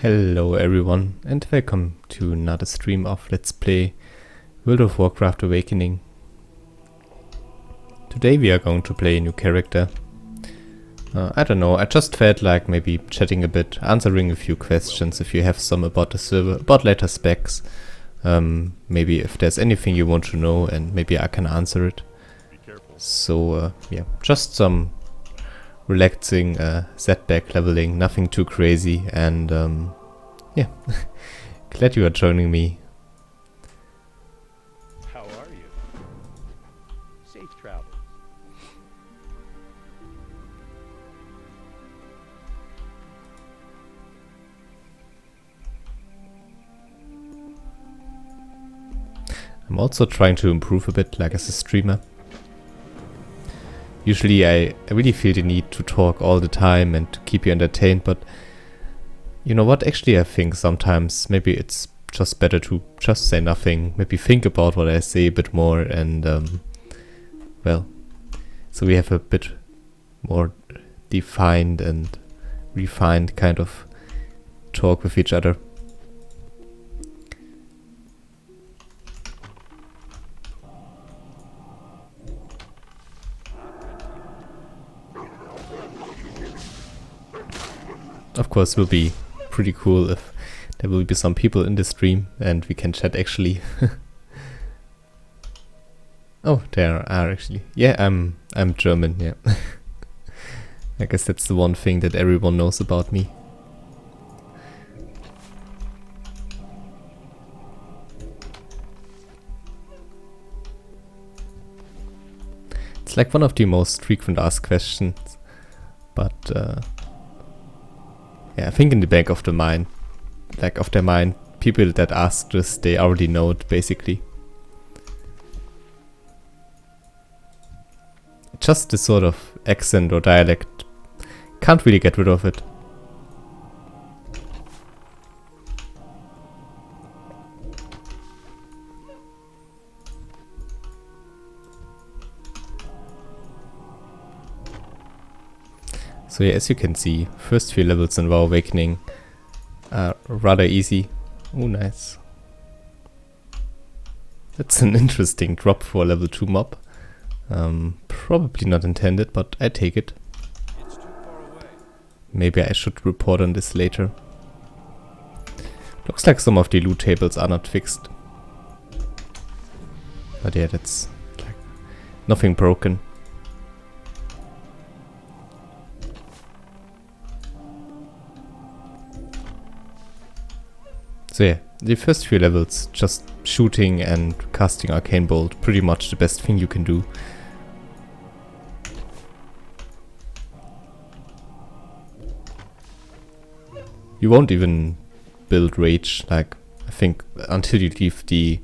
Hello everyone and welcome to another stream of Let's Play World of Warcraft Awakening. Today we are going to play a new character. I don't know, I just felt like maybe chatting a bit, answering a few questions if you have some about the server, about later specs. Maybe if there's anything you want to know and maybe I can answer it. So yeah, just some relaxing setback leveling, nothing too crazy, and yeah, glad you are joining me. How are you? Safe travels. I'm also trying to improve a bit, like as a streamer. Usually I really feel the need to talk all the time and to keep you entertained, but you know what, actually I think sometimes maybe it's just better to just say nothing, maybe think about what I say a bit more, and well, so we have a bit more defined and refined kind of talk with each other. Of course, it will be pretty cool if there will be some people in the stream and we can chat actually. Oh, there are actually. Yeah, I'm German, yeah. I guess that's the one thing that everyone knows about me. It's like one of the most frequent asked questions, but yeah, I think in the back of the mind, like of their mind, people that ask this, they already know it basically. Just this sort of accent or dialect, can't really get rid of it. So yeah, as you can see, first few levels in WoW Awakening are rather easy. Oh, nice. That's an interesting drop for a level 2 mob. Probably not intended, but I take it. It's too far away. Maybe I should report on this later. Looks like some of the loot tables are not fixed. But yeah, that's like nothing broken. So yeah, the first few levels, just shooting and casting Arcane Bolt, pretty much the best thing you can do. You won't even build Rage, like, I think, until you leave the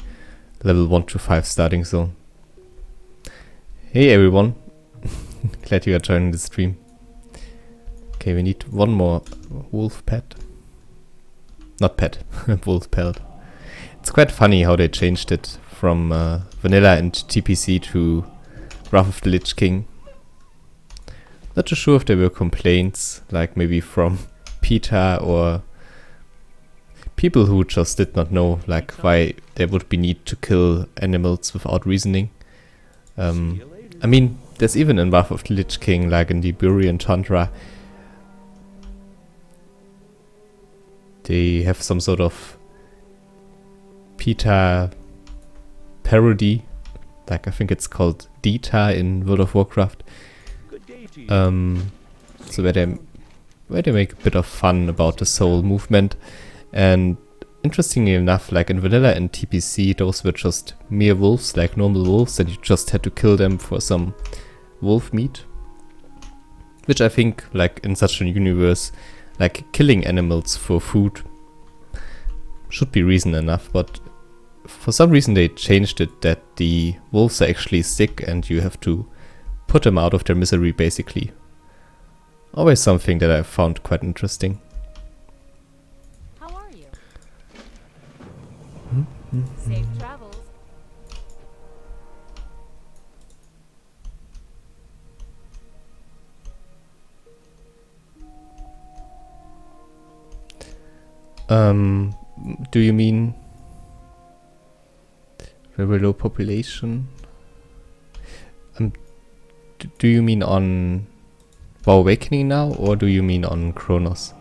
level 1 to 5 starting zone. Hey everyone, glad you are joining the stream. Okay, we need one more wolf pet. Not pet, wolf pelt. It's quite funny how they changed it from vanilla and TPC to Wrath of the Lich King. Not too sure if there were complaints, like maybe from PETA or people who just did not know, like why there would be need to kill animals without reasoning. I mean, there's even in Wrath of the Lich King, like in the Burian Tundra, they have some sort of PETA parody, like I think it's called DETA in World of Warcraft. Good day to you. So where they make a bit of fun about the soul movement, and interestingly enough, like in vanilla and TPC, those were just mere wolves, like normal wolves, and you just had to kill them for some wolf meat. Which I think, like in such a universe, like killing animals for food should be reason enough, but for some reason they changed it that the wolves are actually sick and you have to put them out of their misery basically. Always something that I found quite interesting. How are you? Safe travels. Do you mean very low population? Do you mean on WoW Awakening now, or do you mean on Chronos?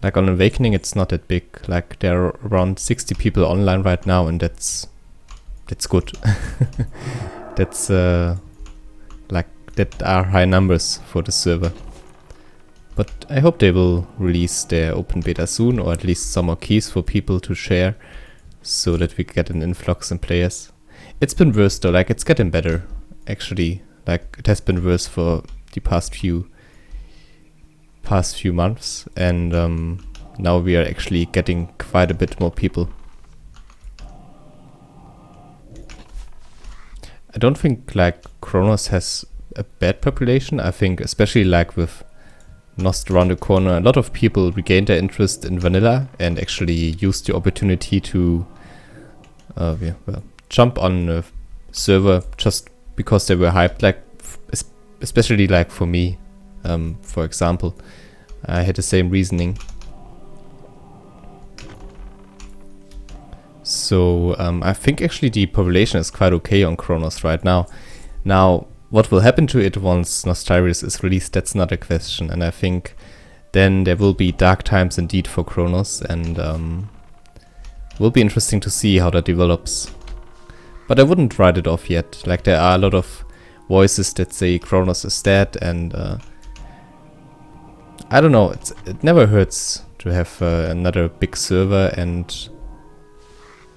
Like on Awakening it's not that big, like there are around 60 people online right now, and that's good. That's like that are high numbers for the server. But I hope they will release their open beta soon, or at least some more keys for people to share, so that we get an influx in players. It's been worse though, like it's getting better actually. Like it has been worse for the past few months, and now we are actually getting quite a bit more people. I don't think like Chronos has a bad population. I think especially like with Nost around the corner, a lot of people regained their interest in vanilla and actually used the opportunity to jump on a server just because they were hyped. Like especially like for me, for example, I had the same reasoning. So I think actually the population is quite okay on Chronos right now. Now, what will happen to it once Nostarius is released, that's not a question. And I think then there will be dark times indeed for Chronos, and will be interesting to see how that develops. But I wouldn't write it off yet. Like there are a lot of voices that say Chronos is dead, and I don't know, it never hurts to have another big server, and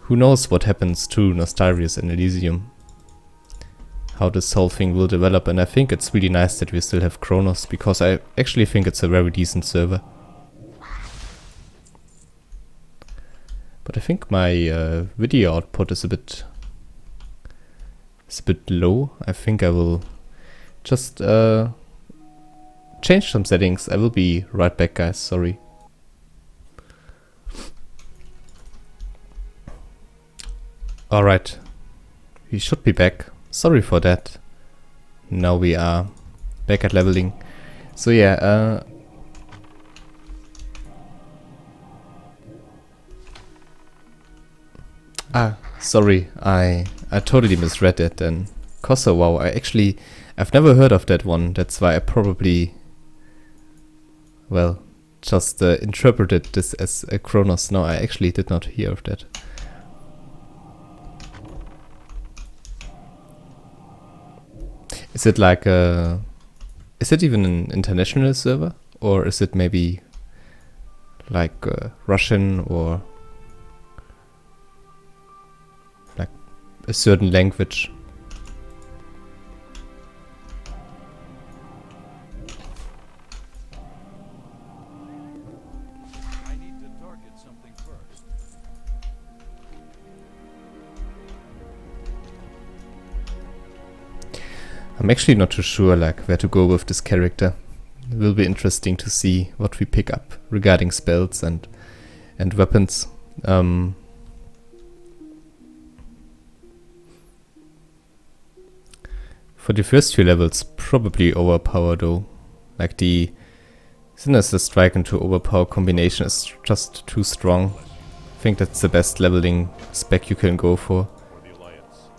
who knows what happens to Nostarius and Elysium, how this whole thing will develop. And I think it's really nice that we still have Chronos, because I actually think it's a very decent server. But I think my video output is a bit low. I think I will just change some settings. I will be right back, guys, sorry. Alright, we should be back. Sorry for that. Now we are back at leveling. So yeah, sorry, I totally misread it. And Koso, wow, I've never heard of that one. That's why I probably, well, just interpreted this as a Chronos. No, I actually did not hear of that. Is it like is it even an international server, or is it maybe like Russian or like a certain language? I need to target something first. I'm actually not too sure like where to go with this character. It will be interesting to see what we pick up regarding spells and weapons. For the first few levels, probably overpower though. Like the Sinister Strike into overpower combination is just too strong. I think that's the best leveling spec you can go for. For the Alliance.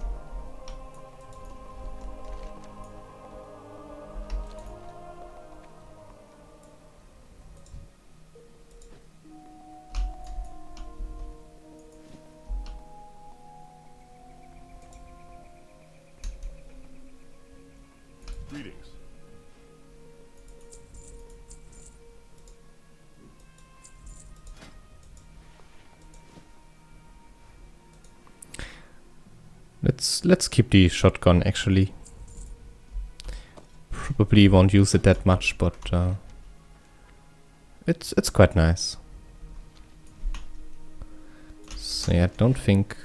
Greetings. Let's keep the shotgun actually. Probably won't use it that much, but it's quite nice. So yeah, I don't think.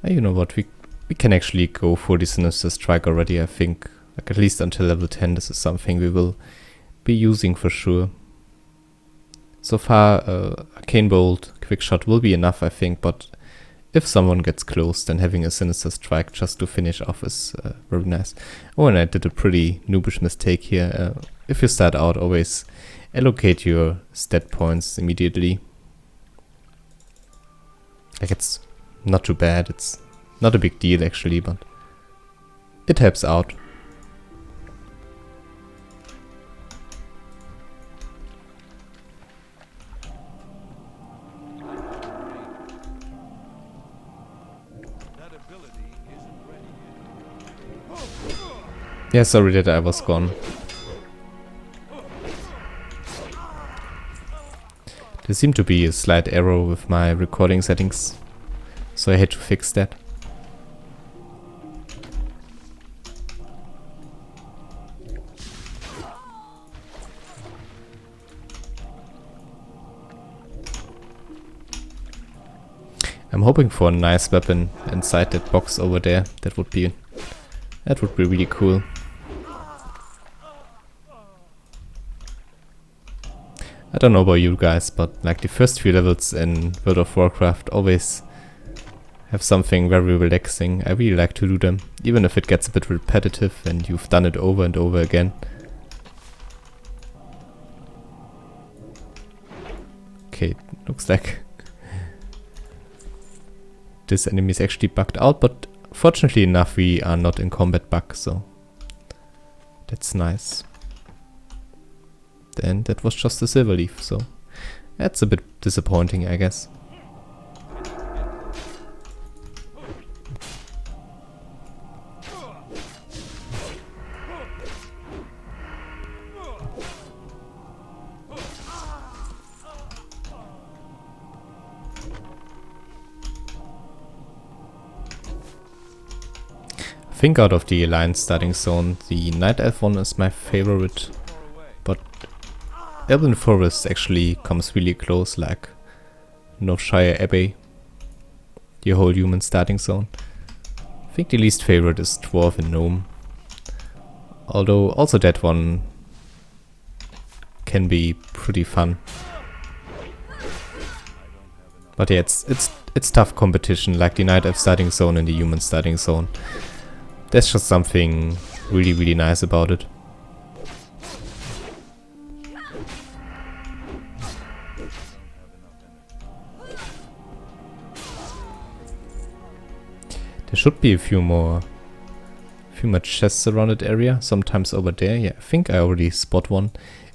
You know what? We can actually go for the Sinister Strike already. I think like at least until level 10, this is something we will be using for sure. So far, Arcane Bolt, Quick Shot will be enough, I think, but if someone gets close, then having a Sinister Strike just to finish off is very nice. Oh, and I did a pretty noobish mistake here. If you start out, always allocate your stat points immediately. Like, it's not too bad, it's not a big deal actually, but it helps out. Yeah, sorry that I was gone. There seemed to be a slight error with my recording settings, so I had to fix that. I'm hoping for a nice weapon inside that box over there. That would be really cool. I don't know about you guys, but like the first few levels in World of Warcraft always have something very relaxing. I really like to do them, even if it gets a bit repetitive and you've done it over and over again. Okay, looks like this enemy is actually bugged out, but fortunately enough we are not in combat bug, so that's nice. And that was just a silver leaf, so that's a bit disappointing, I guess. I think out of the Alliance starting zone, the Night Elf one is my favorite, but Elven Forest actually comes really close, like Northshire Abbey, the whole human starting zone. I think the least favorite is Dwarf and Gnome, although also that one can be pretty fun. But yeah, it's tough competition, like the Night Elf starting zone and the human starting zone. There's just something really nice about it. There should be a few more chests around that area, sometimes over there. Yeah, I think I already spot one.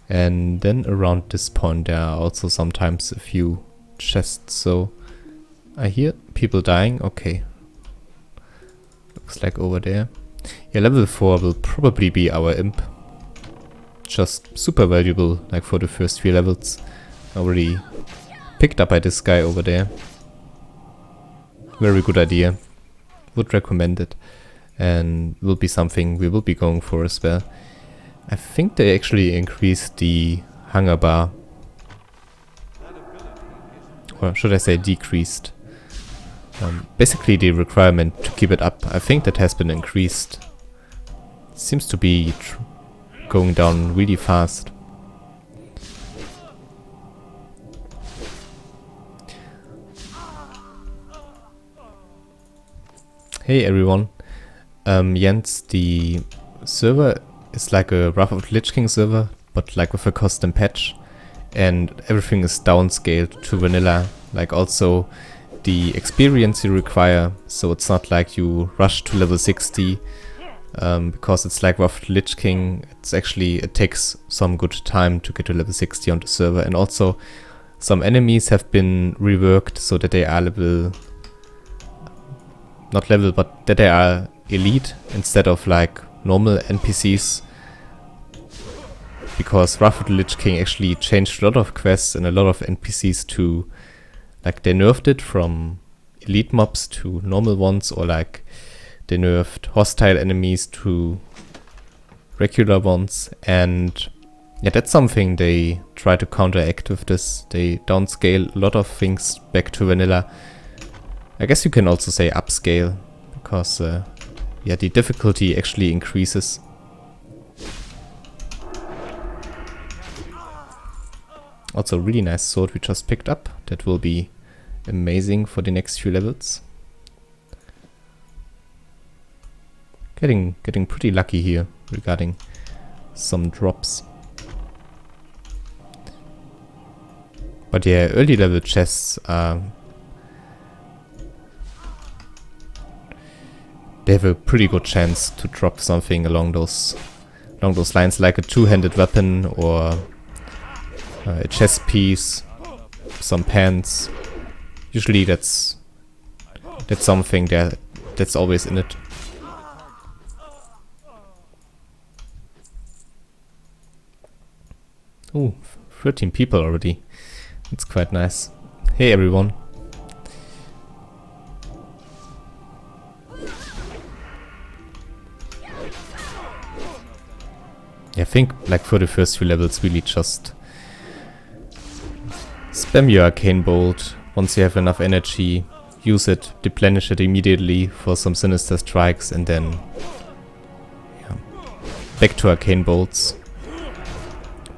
And then around this point there are also sometimes a few chests, so I hear people dying. Okay. Looks like over there. Yeah, level 4 will probably be our imp. Just super valuable, like for the first few levels. Already picked up by this guy over there. Very good idea. Would recommend it, and will be something we will be going for as well. I think they actually increased the hunger bar, or should I say decreased. Basically the requirement to keep it up, I think that has been increased. Seems to be going down really fast. Hey everyone, Jens, the server is like a Wrath of the Lich King server, but like with a custom patch, and everything is downscaled to vanilla, like also the experience you require, so it's not like you rush to level 60, because it's like Wrath of the Lich King, it takes some good time to get to level 60 on the server, and also some enemies have been reworked so that they are but that they are elite instead of like normal NPCs, because Wrath of the Lich King actually changed a lot of quests and a lot of NPCs to, like, they nerfed it from elite mobs to normal ones, or like they nerfed hostile enemies to regular ones, and yeah, that's something they try to counteract with this. They downscale a lot of things back to vanilla. I guess you can also say upscale, because yeah, the difficulty actually increases. Also, really nice sword we just picked up. That will be amazing for the next few levels. Getting pretty lucky here regarding some drops. But yeah, early level chests they have a pretty good chance to drop something along those lines, like a two-handed weapon or a chest piece, some pants. Usually that's something that's always in it. Ooh, 13 people already. It's quite nice. Hey everyone. I think like for the first few levels really just spam your arcane bolt. Once you have enough energy, use it, replenish it immediately for some sinister strikes, and then yeah, back to arcane bolts.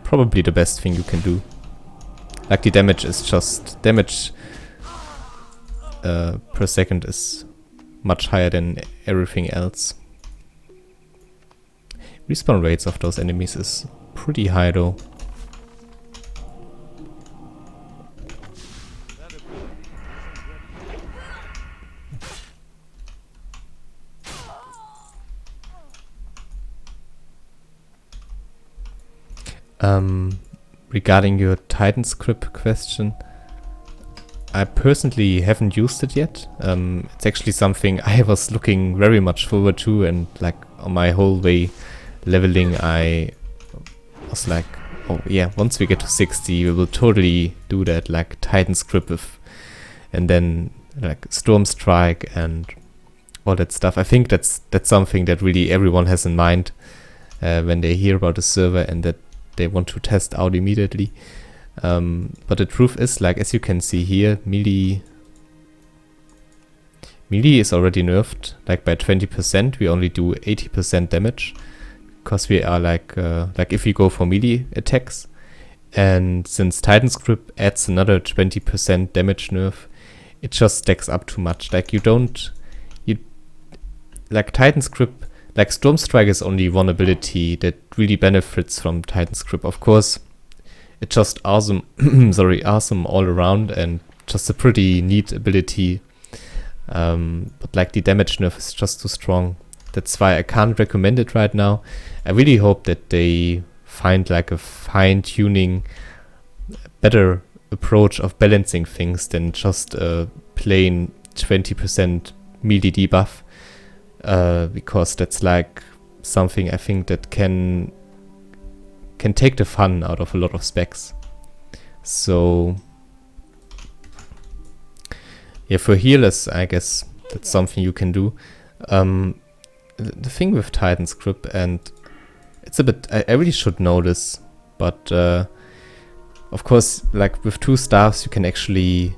Probably the best thing you can do. Like the damage is just damage per second is much higher than everything else. Respawn rates of those enemies is pretty high though. Regarding your Titan script question, I personally haven't used it yet. It's actually something I was looking very much forward to, and like on my whole way leveling I was like, oh yeah, once we get to 60 we will totally do that, like Titan script with, and then like Storm Strike and all that stuff. I think that's something that really everyone has in mind when they hear about the server and that they want to test out immediately. But the truth is, like as you can see here, melee is already nerfed like by 20%. We only do 80% damage because we are like if we go for melee attacks, and since Titan script adds another 20% damage nerf, it just stacks up too much. Like like Titan script, like Storm Strike is only one ability that really benefits from Titan script. Of course, it's just awesome, awesome all around and just a pretty neat ability. But like the damage nerf is just too strong. That's why I can't recommend it right now. I really hope that they find like a fine-tuning, better approach of balancing things than just a plain 20% melee debuff. Because that's like something I think that can take the fun out of a lot of specs. So yeah, for healers I guess that's something you can do. The thing with Titan script, and it's a bit, I really should know this, but of course like with 2 staffs you can actually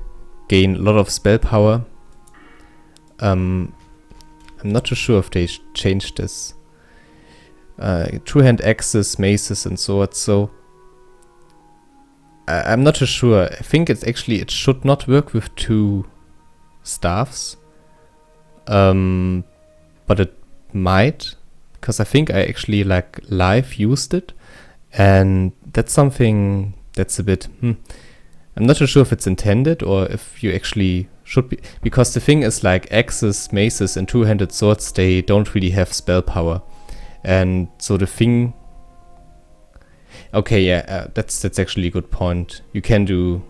gain a lot of spell power. I'm not too sure if they changed this. Two-hand axes, maces and swords, so I'm not too sure. I think it's actually, it should not work with 2 staffs. But it might, because I think I actually like live used it, and that's something that's a bit, I'm not too sure if it's intended or if you actually should be, because the thing is like axes, maces and two-handed swords, they don't really have spell power. And so the thing, okay, yeah, that's actually a good point. You can do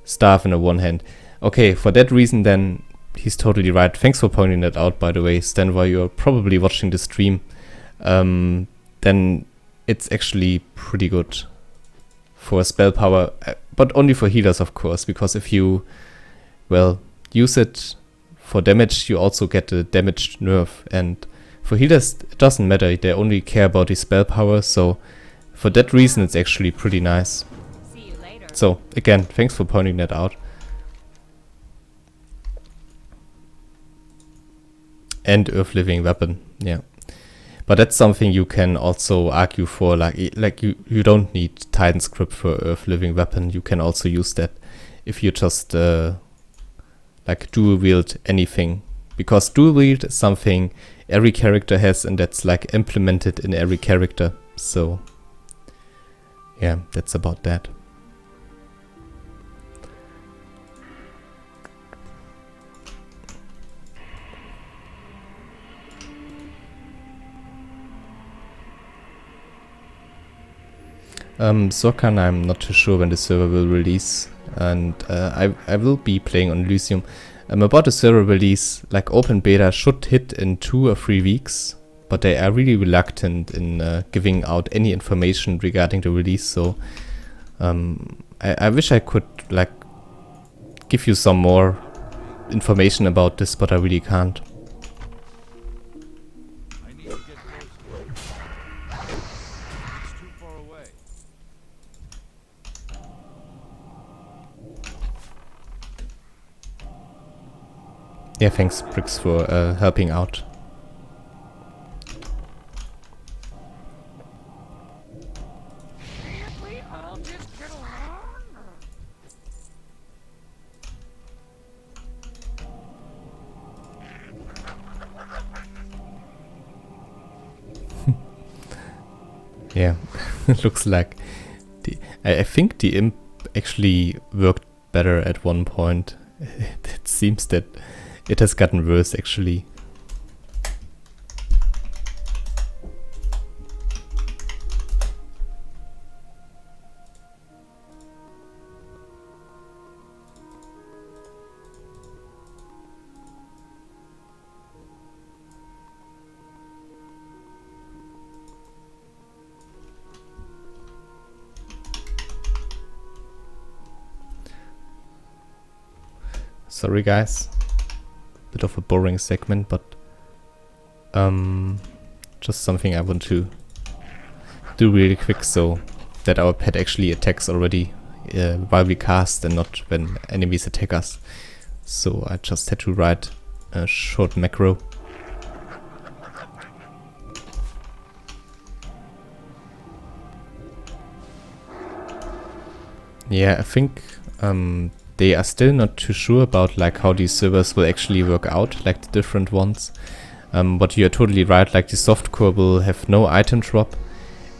staff in a one hand. Okay, for that reason then he's totally right. Thanks for pointing that out, by the way, Stan, while you're probably watching the stream. Then it's actually pretty good for spell power, but only for healers, of course, because if you, well, use it for damage, you also get a damage nerf, and for healers it doesn't matter, they only care about the spell power, so for that reason it's actually pretty nice. See you later. So again, thanks for pointing that out. And Earth Living Weapon, yeah. But that's something you can also argue for, like you don't need Titan script for Earth Living Weapon. You can also use that if you just like dual wield anything, because dual wield is something every character has, and that's like implemented in every character. So yeah, that's about that. Sorkan, I'm not too sure when the server will release, and I will be playing on Elysium. About the server release, like open beta should hit in 2 or 3 weeks, but they are really reluctant in giving out any information regarding the release. So I wish I could like give you some more information about this, but I really can't. I need to get closer. It's too far away. Yeah, thanks Brix for helping out. Yeah, looks like I think the imp actually worked better at one point. It seems that it has gotten worse actually. Sorry guys, bit of a boring segment, but just something I want to do really quick so that our pet actually attacks already while we cast and not when enemies attack us. So I just had to write a short macro. Yeah, I think they are still not too sure about like how these servers will actually work out, like the different ones. But you're totally right, like the softcore will have no item drop,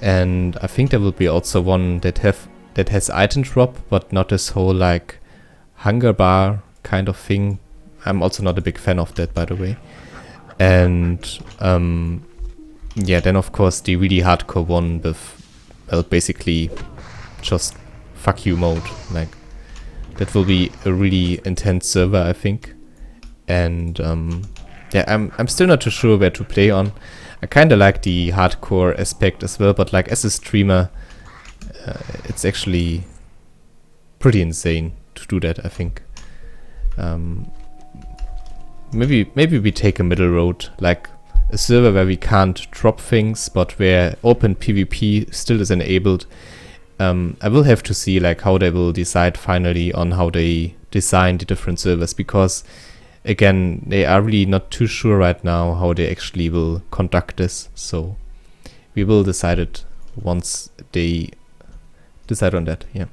and I think there will be also one that has item drop, but not this whole like hunger bar kind of thing. I'm also not a big fan of that, by the way. And yeah, then of course the really hardcore one with, well, basically just fuck you mode, like that will be a really intense server, I think. And yeah, I'm still not too sure where to play on. I kind of like the hardcore aspect as well, but like as a streamer, it's actually pretty insane to do that, I think. Maybe we take a middle road, like a server where we can't drop things, but where open PvP still is enabled. I will have to see like how they will decide finally on how they design the different servers, because again, they are really not too sure right now how they actually will conduct this. So we will decide it once they decide on that. Yeah.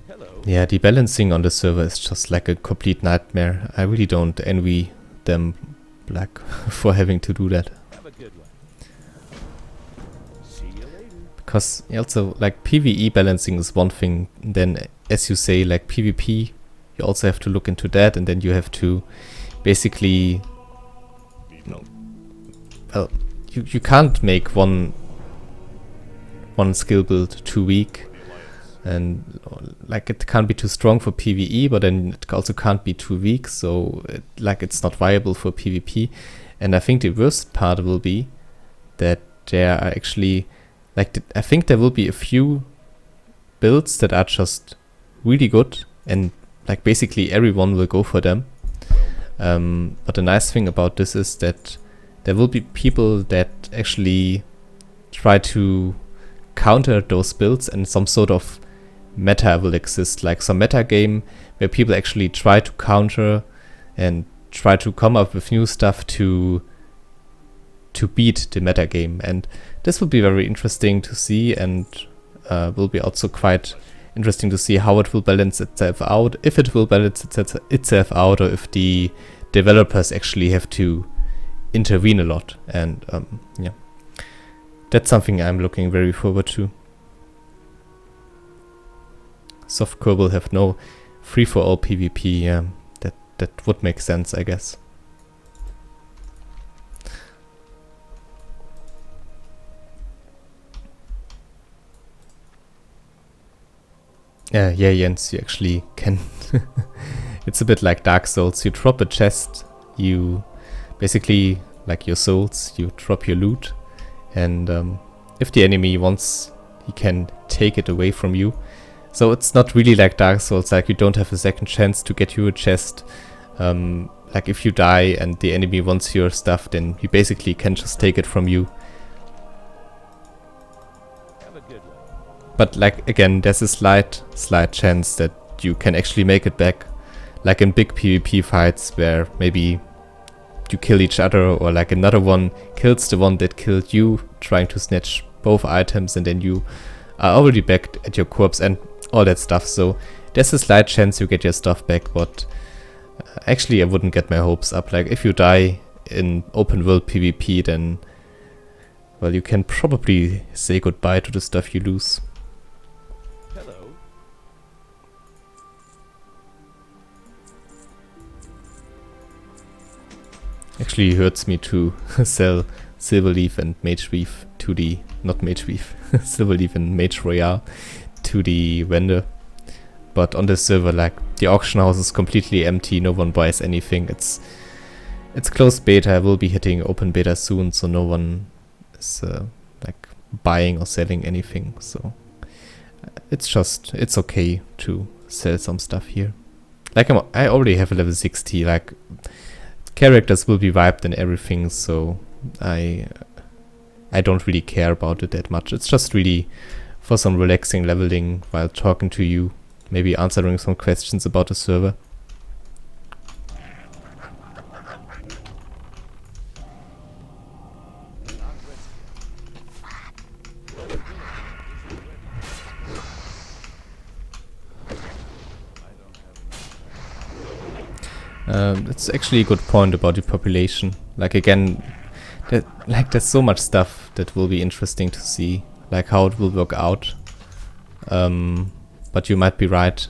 Hello. Yeah, the balancing on the server is just like a complete nightmare. I really don't envy them like for having to do that. Have a good one. See you later. Because also like PvE balancing is one thing, then as you say, like PvP, you also have to look into that, and then you have to basically, well, you can't make one skill build too weak, and like it can't be too strong for PvE, but then it also can't be too weak, so like it's not viable for PvP. And I think the worst part will be that there are actually like I think there will be a few builds that are just really good, and like basically everyone will go for them. But the nice thing about this is that there will be people that actually try to counter those builds, and some sort of meta will exist, like some meta game where people actually try to counter and try to come up with new stuff to beat the meta game. And this will be very interesting to see, and will be also quite interesting to see how it will balance itself out, if it will balance itself out, or if the developers actually have to intervene a lot. And yeah, that's something I'm looking very forward to. Softcore will have no free-for-all PvP. Yeah, that would make sense, I guess. Yeah, Jens, you actually can. It's a bit like Dark Souls. You drop a chest, you basically, like your souls, you drop your loot, and if the enemy wants, he can take it away from you. So it's not really like Dark Souls, like you don't have a second chance to get you a chest. Like if you die and the enemy wants your stuff, then he basically can just take it from you. Have a good one. But like again, there's a slight chance that you can actually make it back. Like in big PvP fights where maybe you kill each other, or like another one kills the one that killed you, trying to snatch both items, and then you are already back at your corpse and all that stuff. So there's a slight chance you get your stuff back, but actually I wouldn't get my hopes up. Like if you die in open world PvP, then well, you can probably say goodbye to the stuff you lose. Hello. Actually hurts me to sell Silverleaf and Mageweave to the, not Mageweave, Silverleaf and Mage Royale to the vendor. But on this server, like, the auction house is completely empty, no one buys anything. It's closed beta, I will be hitting open beta soon, so no one is like buying or selling anything. So it's okay to sell some stuff here. Like I already have a level 60, like characters will be wiped and everything, so I don't really care about it that much. It's just really for some relaxing leveling while talking to you, maybe answering some questions about the server. It's actually a good point about the population. Like again, there's so much stuff that will be interesting to see, like how it will work out. But you might be right.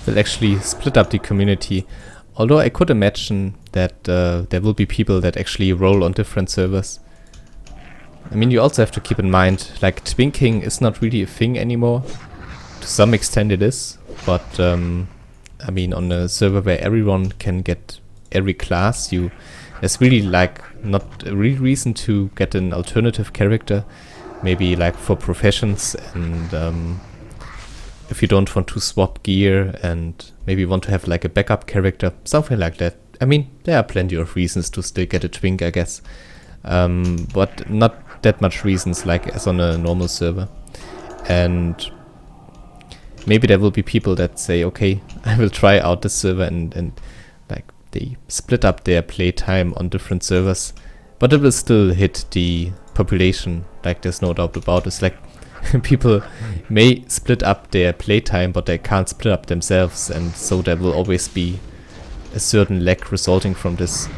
They'll actually split up the community. Although I could imagine that there will be people that actually roll on different servers. I mean, you also have to keep in mind, like, twinking is not really a thing anymore. To some extent it is, but I mean, on a server where everyone can get every class, there's really like not a real reason to get an alternative character. Maybe like for professions, and if you don't want to swap gear and maybe want to have like a backup character, something like that. I mean, there are plenty of reasons to still get a twink, I guess. But not that much reasons like as on a normal server. And maybe there will be people that say, okay, I will try out this server, and like they split up their playtime on different servers, but it will still hit the population, like there's no doubt about it. It's like people may split up their playtime, but they can't split up themselves, and so there will always be a certain lag resulting from this.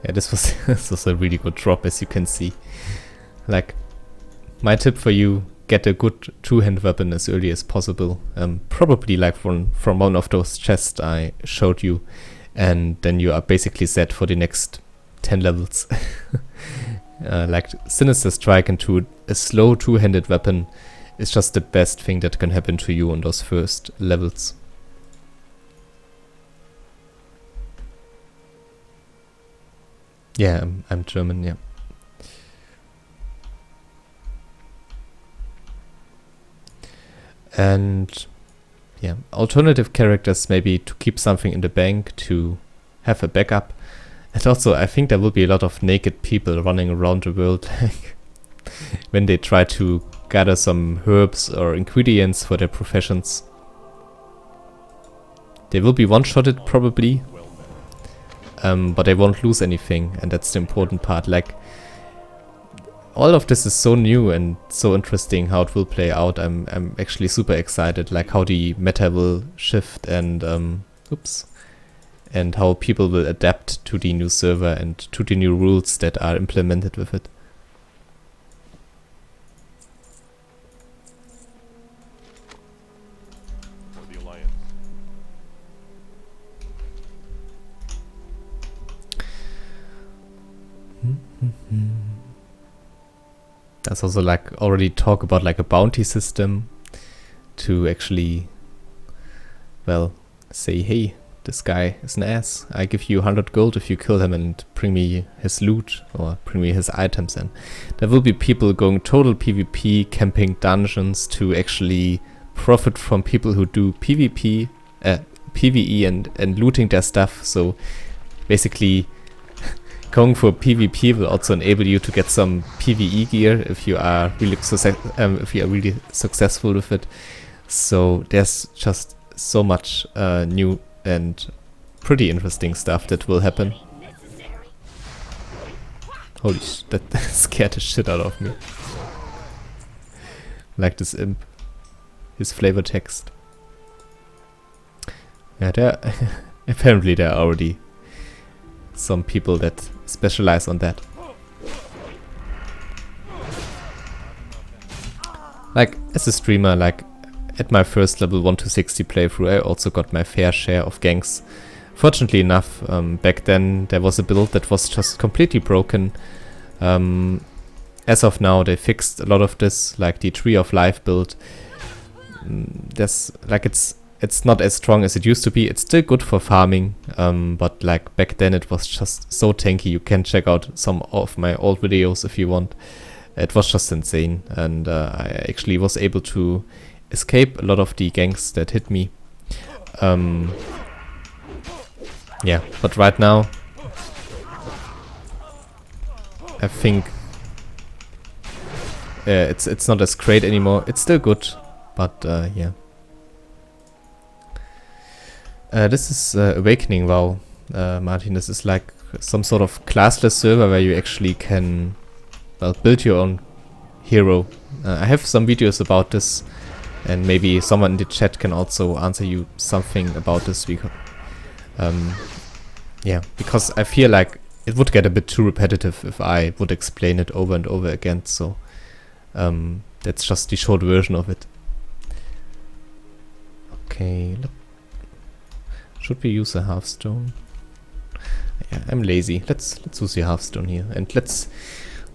Yeah, this was a really good drop, as you can see. Like, my tip for you, get a good two-hand weapon as early as possible. Probably like from one of those chests I showed you, and then you are basically set for the next 10 levels. Like Sinister Strike into a slow two-handed weapon is just the best thing that can happen to you on those first levels. Yeah, I'm German, yeah. And yeah, alternative characters, maybe to keep something in the bank, to have a backup. And also, I think there will be a lot of naked people running around the world. when they try to gather some herbs or ingredients for their professions. They will be one-shotted probably, but they won't lose anything, and that's the important part. Like, all of this is so new and so interesting how it will play out. I'm actually super excited, like how the meta will shift and and how people will adapt to the new server and to the new rules that are implemented with it. For the Alliance. There's also like already talk about like a bounty system to actually, well, say, hey, this guy is an ass. I give you 100 gold if you kill him and bring me his loot or bring me his items. And there will be people going total PvP, camping dungeons to actually profit from people who do PvP, PvE and looting their stuff. So basically going for PvP will also enable you to get some PvE gear if you are really successful with it. So there's just so much new and pretty interesting stuff that will happen. Holy sh! That scared the shit out of me. Like this imp. His flavor text. Yeah, apparently there are already some people that specialize on that. Like, as a streamer, like, at my first level 1 to 60 playthrough, I also got my fair share of ganks. Fortunately enough, back then there was a build that was just completely broken. As of now, they fixed a lot of this, like the Tree of Life build. There's, like, it's not as strong as it used to be. It's still good for farming, but like back then it was just so tanky. You can check out some of my old videos if you want. It was just insane, and I actually was able to escape a lot of the ganks that hit me. Yeah, but right now I think it's not as great anymore. It's still good, but yeah. This is Awakening WoW, Martin. This is like some sort of classless server where you actually can, well, build your own hero. I have some videos about this, and maybe someone in the chat can also answer you something about this. Because, yeah, because I feel like it would get a bit too repetitive if I would explain it over and over again. So that's just the short version of it. Okay, look. Should we use a Hearthstone? Yeah, I'm lazy. Let's use the Hearthstone here, and let's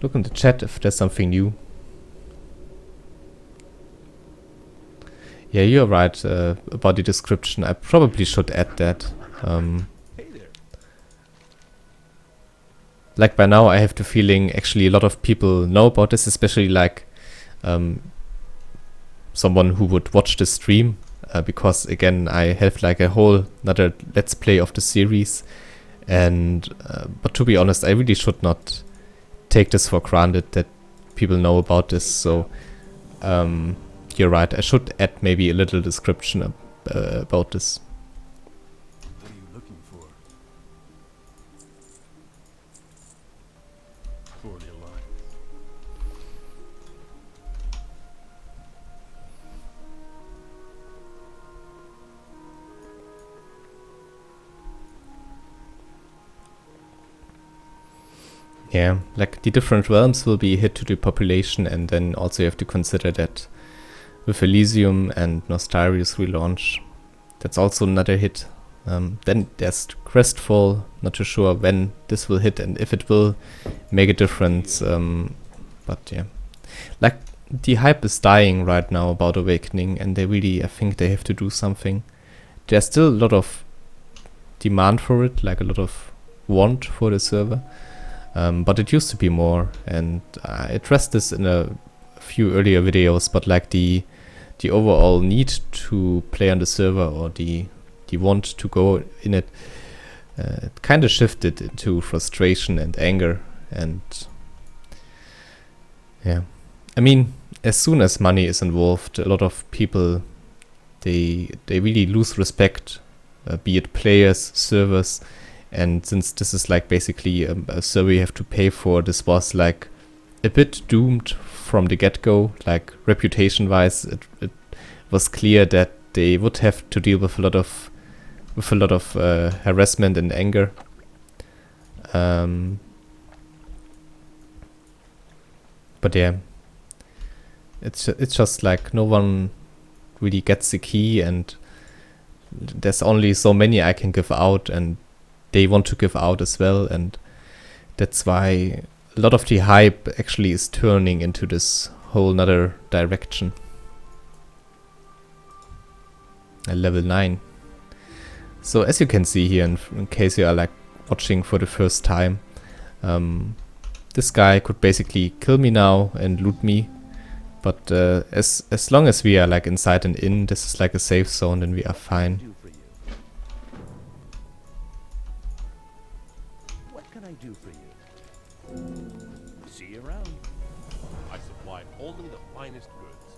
look in the chat if there's something new. Yeah, you're right about the description. I probably should add that. Hey there. Like by now, I have the feeling actually a lot of people know about this, especially like someone who would watch the stream. Because again, I have like a whole another let's play of the series, and but to be honest, I really should not take this for granted that people know about this. So you're right, I should add maybe a little description about this. What are you looking for? For the Alliance. Yeah, like the different realms will be hit to the population, and then also you have to consider that with Elysium and Nostarius relaunch, that's also another hit. Then there's Crestfall, not too sure when this will hit and if it will make a difference. But yeah, like the hype is dying right now about Awakening, and they really, I think they have to do something. There's still a lot of demand for it, like a lot of want for the server. But it used to be more, and I addressed this in a few earlier videos, but like the overall need to play on the server, or the want to go in it, it kind of shifted into frustration and anger, and Yeah. I mean, as soon as money is involved, a lot of people, they really lose respect, be it players, servers, and since this is like basically a server you have to pay for, this was like a bit doomed from the get-go. Like reputation-wise, it was clear that they would have to deal with a lot of harassment and anger. But yeah, it's just like no one really gets the key, and there's only so many I can give out, and they want to give out as well, and that's why a lot of the hype actually is turning into this whole nother direction. Level 9. So as you can see here, in case you are like watching for the first time, this guy could basically kill me now and loot me, but as long as we are like inside an inn, this is like a safe zone, then we are fine. Do for you. What can I do for you? See you around. I supply only the finest goods.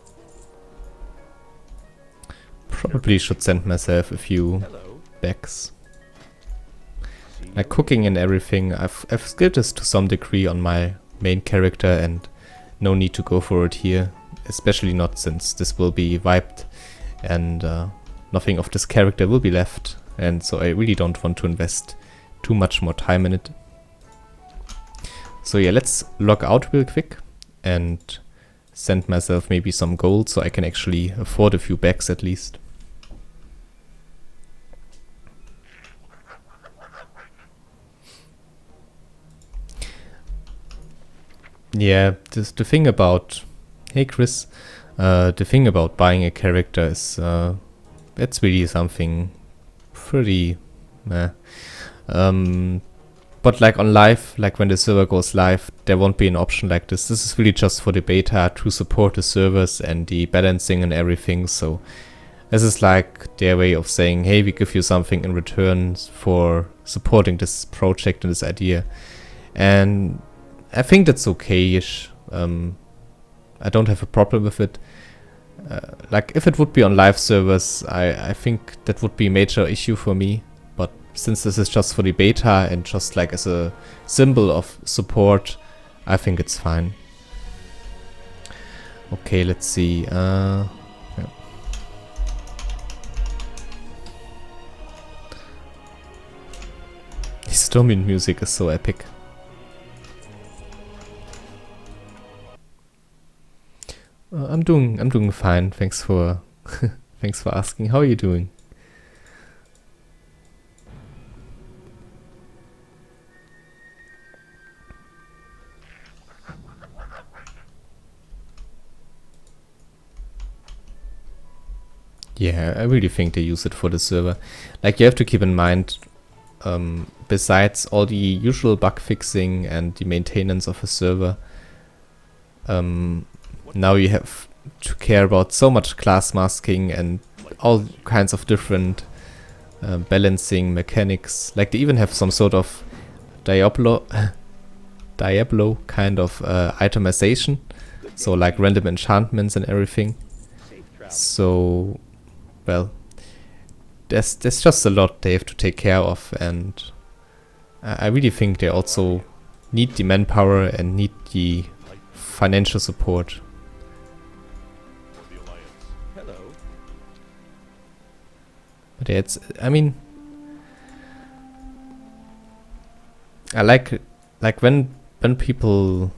Probably should send myself a few Hello. bags. See you. Like cooking and everything, I've skilled this to some degree on my main character, and no need to go for it here, especially not since this will be wiped and nothing of this character will be left, and so I really don't want to invest too much more time in it. So yeah, let's log out real quick and send myself maybe some gold so I can actually afford a few bags at least. Yeah, the thing about... Hey Chris, the thing about buying a character is it's really something pretty meh. But like on live, like when the server goes live, there won't be an option like this. This is really just for the beta to support the servers and the balancing and everything. So this is like their way of saying, hey, we give you something in return for supporting this project and this idea. And I think that's okay-ish. I don't have a problem with it. Like if it would be on live servers, I think that would be a major issue for me. But since this is just for the beta and just like as a symbol of support, I think it's fine. Okay, let's see. Yeah. The Stormian music is so epic. I'm doing fine. Thanks for thanks for asking. How are you doing? Yeah, I really think they use it for the server. Like you have to keep in mind, besides all the usual bug fixing and the maintenance of a server, now you have to care about so much class masking and all kinds of different balancing mechanics. Like they even have some sort of Diablo kind of itemization, so like random enchantments and everything. Safe travel. So, well, there's just a lot they have to take care of, and I really think they also need the manpower and need the financial support. For the Alliance. Hello. But yeah, it's, I mean, I like when people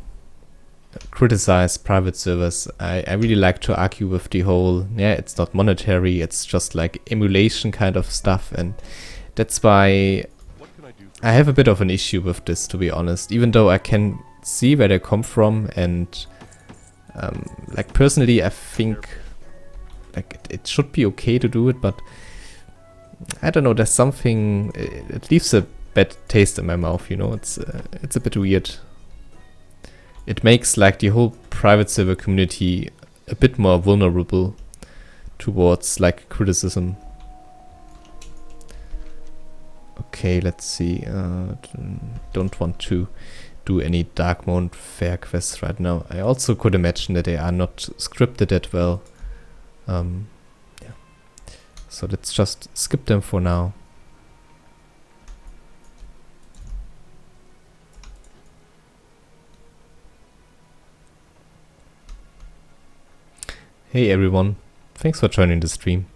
criticize private servers, I really like to argue with the whole, yeah, it's not monetary, it's just like emulation kind of stuff, and that's why What can I do for I have a bit of an issue with this, to be honest, even though I can see where they come from, and like personally I think like it should be okay to do it, but I don't know, there's something, it leaves a bad taste in my mouth, you know, it's a bit weird. It makes like the whole private server community a bit more vulnerable towards like criticism. Okay, let's see. Don't want to do any Dark Mode Fair quests right now. I also could imagine that they are not scripted that well. Yeah. So let's just skip them for now. Hey everyone, thanks for joining the stream.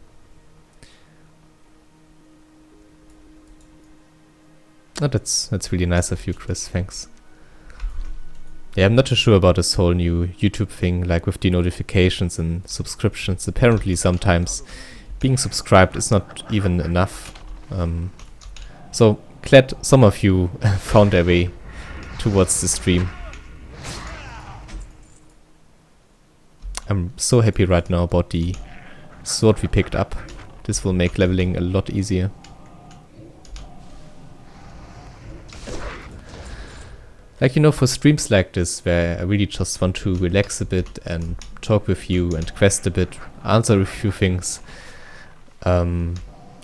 Oh, that's really nice of you, Chris, thanks. Yeah, I'm not too sure about this whole new YouTube thing, like with the notifications and subscriptions. Apparently sometimes being subscribed is not even enough. So glad some of you found their way towards the stream. I'm so happy right now about the sword we picked up. This will make leveling a lot easier. Like, you know, for streams like this, where I really just want to relax a bit and talk with you and quest a bit, answer a few things, then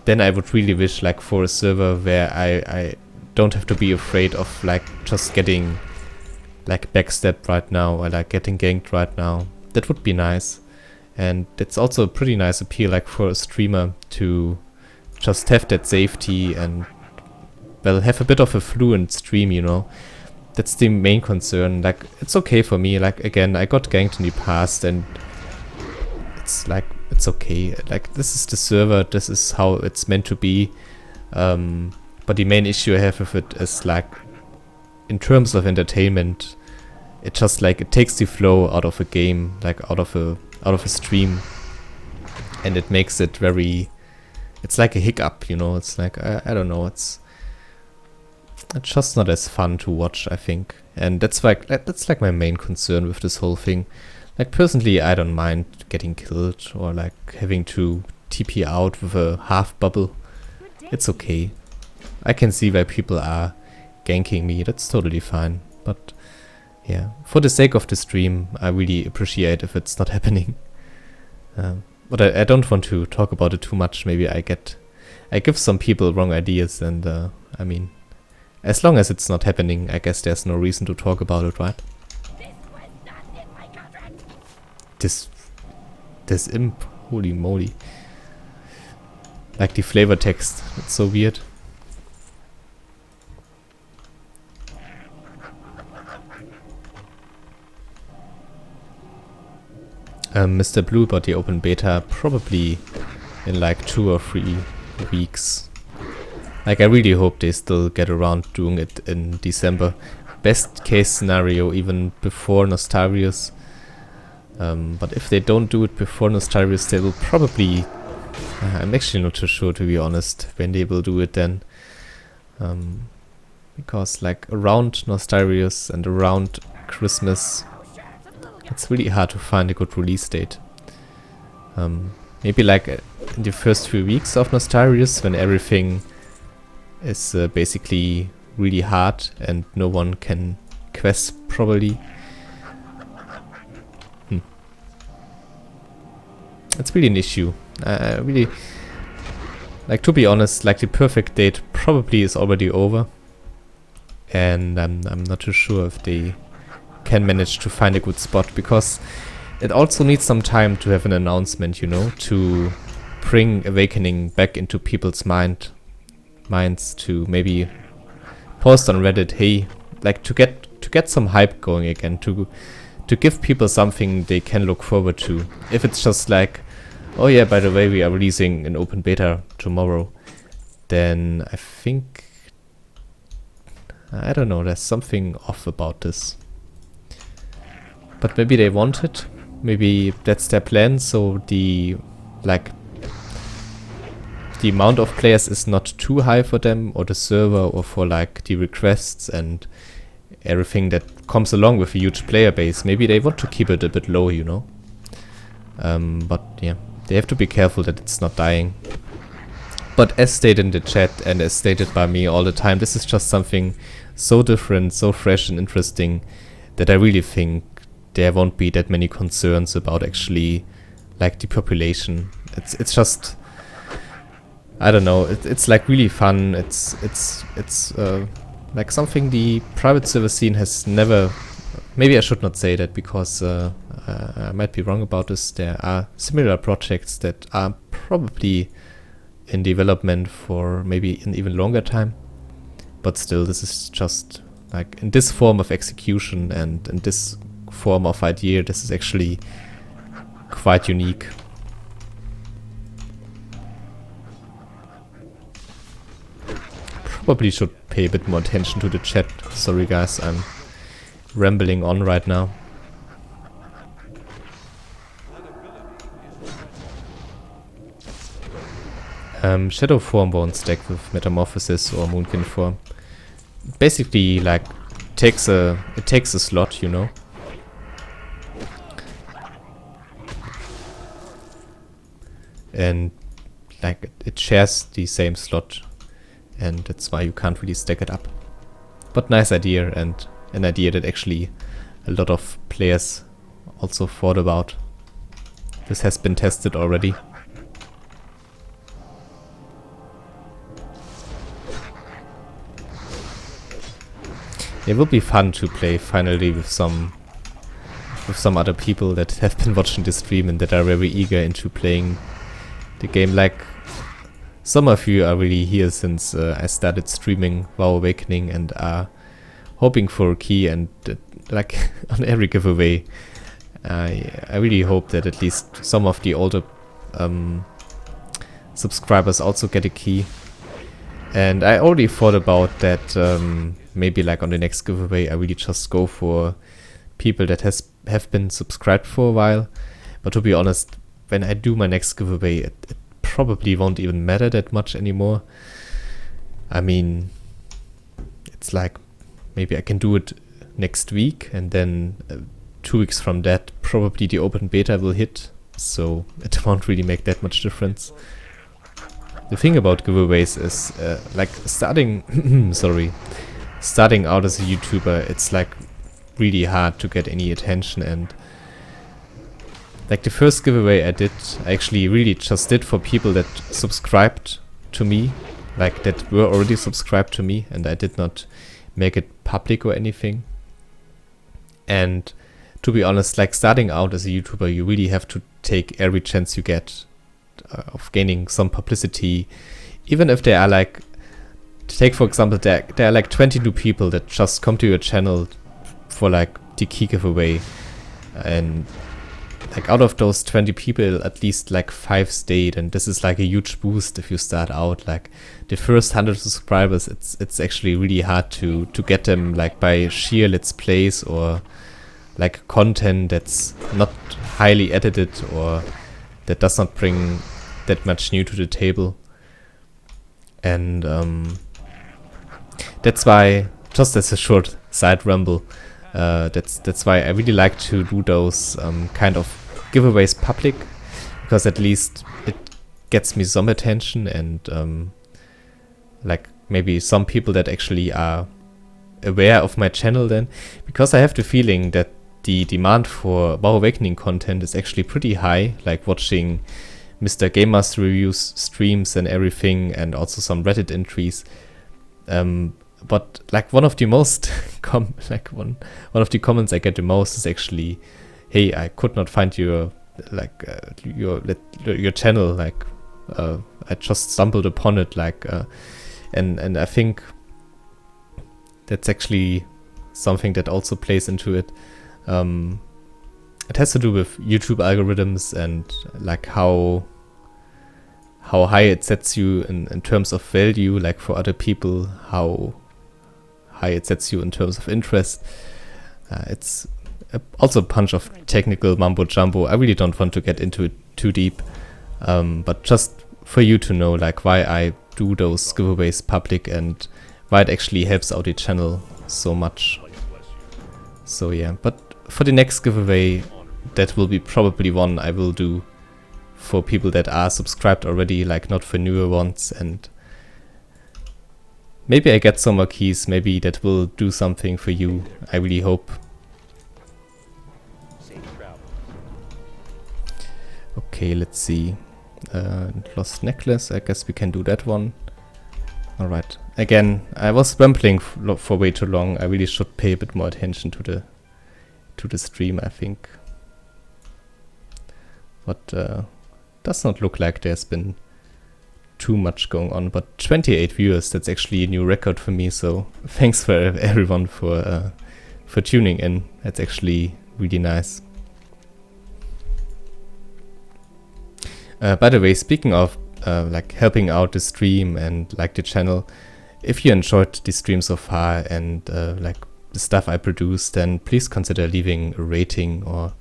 I would really wish, like, for a server where I don't have to be afraid of, like, just getting, like, backstabbed right now or, like, getting ganked right now. That would be nice. And it's also a pretty nice appeal, like, for a streamer to just have that safety and, well, have a bit of a fluent stream, you know. That's the main concern. Like, it's okay for me. Like, again, I got ganked in the past and it's like, it's okay. Like, this is the server, this is how it's meant to be. But the main issue I have with it is, like, in terms of entertainment, it just, like, it takes the flow out of a game, like out of a stream, and it makes it very, it's like a hiccup, you know. It's like, I don't know, it's just not as fun to watch, I think. And that's like my main concern with this whole thing. Like, personally, I don't mind getting killed or, like, having to TP out with a half bubble. It's okay. I can see why people are ganking me, that's totally fine. But yeah, for the sake of the stream, I really appreciate if it's not happening. But I don't want to talk about it too much. Maybe I give some people wrong ideas, and I mean, as long as it's not happening, I guess there's no reason to talk about it, right? This imp, holy moly. Like the flavor text, it's so weird. Mr. Blue about the open beta probably in like 2 or 3 weeks. Like, I really hope they still get around doing it in December. Best case scenario, even before Nostarius. But if they don't do it before Nostarius, they will probably... I'm actually not too sure, to be honest, when they will do it then. Because, like, around Nostarius and around Christmas, it's really hard to find a good release date. Maybe like in the first few weeks of Nostarius, when everything is basically really hard and no one can quest probably. It's really an issue. I really, like, to be honest, like, the perfect date probably is already over, and I'm not too sure if they can manage to find a good spot, because it also needs some time to have an announcement, you know, to bring Awakening back into people's minds, to maybe post on Reddit, hey, like, to get some hype going again, to give people something they can look forward to. If it's just like, oh yeah, by the way, we are releasing an open beta tomorrow, then I think, I don't know, there's something off about this. But maybe they want it, maybe that's their plan, so the, like, the amount of players is not too high for them, or the server, or for, like, the requests and everything that comes along with a huge player base. Maybe they want to keep it a bit low, you know. But yeah, they have to be careful that it's not dying. But as stated in the chat and as stated by me all the time, this is just something so different, so fresh and interesting, that I really think there won't be that many concerns about actually, like, the population. It's just, I don't know, it's like really fun. It's like something the private server scene has never. Maybe I should not say that because I might be wrong about this. There are similar projects that are probably in development for maybe an even longer time, but still, this is just like in this form of execution and in this form of idea, this is actually quite unique. Probably should pay a bit more attention to the chat. Sorry guys, I'm rambling on right now. Shadow form won't stack with Metamorphosis or Moonkin form. Basically, like, it takes a slot, you know. And like it shares the same slot, and that's why you can't really stack it up. But nice idea, and an idea that actually a lot of players also thought about. This has been tested already. It will be fun to play finally with some other people that have been watching the stream and that are very eager into playing the game. Like, some of you are really here since I started streaming WoW Awakening and are hoping for a key, and like on every giveaway I really hope that at least some of the older subscribers also get a key. And I already thought about that maybe like on the next giveaway I really just go for people that have been subscribed for a while. But to be honest, when I do my next giveaway, it probably won't even matter that much anymore. I mean, it's like maybe I can do it next week, and then 2 weeks from that probably the open beta will hit, so it won't really make that much difference. The thing about giveaways is like starting starting out as a YouTuber, it's like really hard to get any attention. And like the first giveaway I did, I actually really just did for people that subscribed to me, like that were already subscribed to me, and I did not make it public or anything. And to be honest, like starting out as a YouTuber, you really have to take every chance you get of gaining some publicity, even if they are like, take for example, there are like 20 new people that just come to your channel for like the key giveaway, and like out of those 20 people, at least like 5 stayed, and this is like a huge boost if you start out. Like the first 100 subscribers, it's actually really hard to get them like by sheer let's plays or like content that's not highly edited or that does not bring that much new to the table. And that's why, just as a short side ramble, that's why I really like to do those kind of giveaways public, because at least it gets me some attention, and like maybe some people that actually are aware of my channel then, because I have the feeling that the demand for WoW Awakening content is actually pretty high, like watching Mr. Game Master reviews, streams and everything, and also some Reddit entries. But like one of the most one of the comments I get the most is actually, "Hey, I could not find your like your channel. Like I just stumbled upon it." Like and I think that's actually something that also plays into it. It has to do with YouTube algorithms and like how high it sets you in terms of value, like for other people, how high it sets you in terms of interest. It's also a bunch of technical mumbo jumbo. I really don't want to get into it too deep, but just for you to know like why I do those giveaways public and why it actually helps out the channel so much. So yeah, but for the next giveaway, that will be probably one I will do for people that are subscribed already, like not for newer ones. And maybe I get some more keys, maybe that will do something for you. I really hope. Safe travel. Okay, let's see. Lost necklace, I guess we can do that one. Alright. Again, I was rambling for way too long. I really should pay a bit more attention to the stream, I think. But does not look like there's been too much going on. But 28 viewers, that's actually a new record for me. So thanks for everyone for tuning in. That's actually really nice. By the way, speaking of like helping out the stream and like the channel, if you enjoyed the stream so far and like the stuff I produce, then please consider leaving a rating or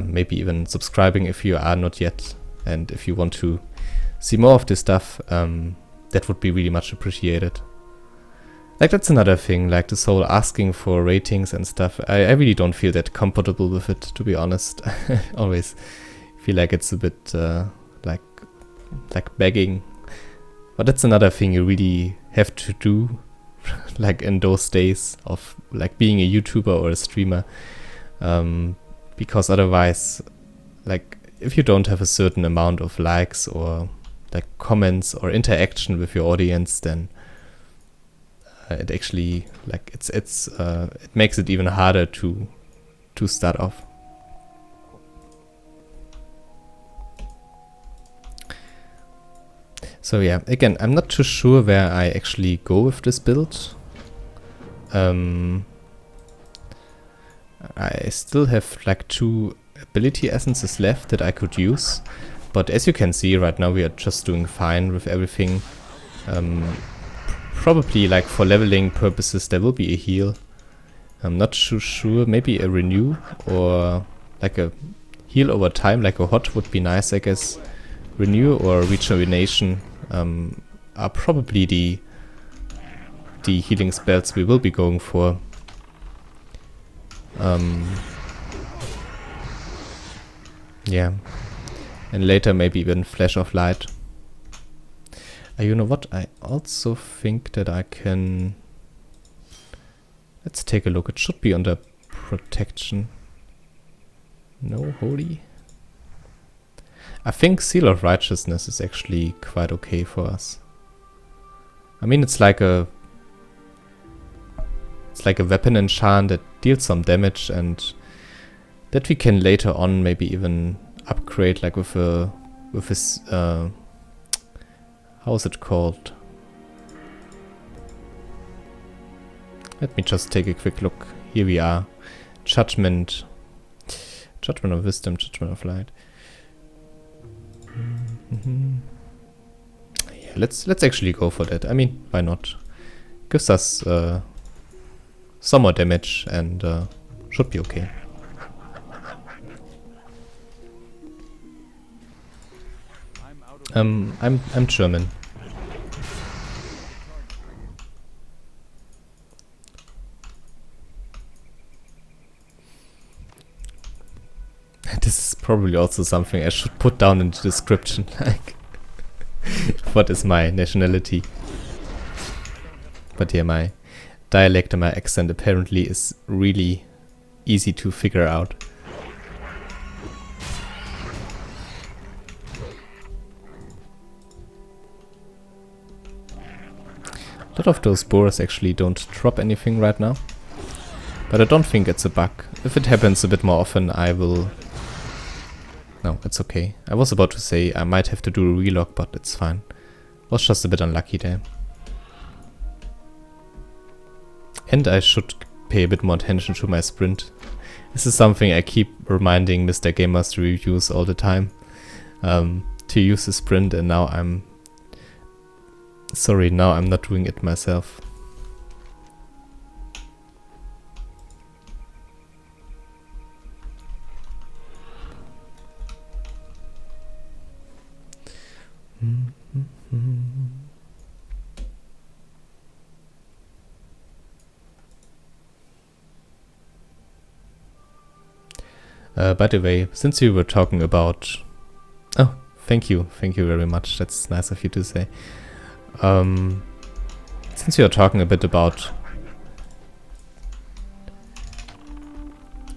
maybe even subscribing if you are not yet. And if you want to see more of this stuff, that would be really much appreciated. Like that's another thing, like this whole asking for ratings and stuff. I really don't feel that comfortable with it, to be honest. I always feel like it's a bit like begging. But that's another thing you really have to do, like in those days of like being a YouTuber or a streamer, because otherwise, like if you don't have a certain amount of likes or like comments or interaction with your audience, then it actually like it makes it even harder to start off. So yeah, again, I'm not too sure where I actually go with this build. I still have like 2 ability essences left that I could use, but as you can see right now we are just doing fine with everything. Probably like for leveling purposes there will be a heal. I'm not too sure, maybe a renew or like a heal over time, like a hot would be nice, I guess. Renew or rejuvenation are probably the healing spells we will be going for. Yeah, and later maybe even Flash of Light. You know what, I also think that I can... Let's take a look, it should be under protection. No, holy. I think Seal of Righteousness is actually quite okay for us. I mean, it's like a weapon enchant that deals some damage and that we can later on maybe even upgrade, like with this how is it called? Let me just take a quick look. Here we are. Judgment of Wisdom, Judgment of Light. Yeah, let's actually go for that. I mean, why not? Gives us some more damage and should be okay. I'm German. This is probably also something I should put down in the description, like what is my nationality. But yeah, my dialect and my accent apparently is really easy to figure out. A lot of those boars actually don't drop anything right now, but I don't think it's a bug. If it happens a bit more often, I will... No, it's okay. I was about to say I might have to do a relog, but it's fine. Was just a bit unlucky there. And I should pay a bit more attention to my sprint. This is something I keep reminding Mr. Gamers reviews all the time. To use the sprint, and now I'm... Sorry, now I'm not doing it myself. By the way, since you were talking about... Oh, thank you very much, that's nice of you to say. Since you're talking a bit about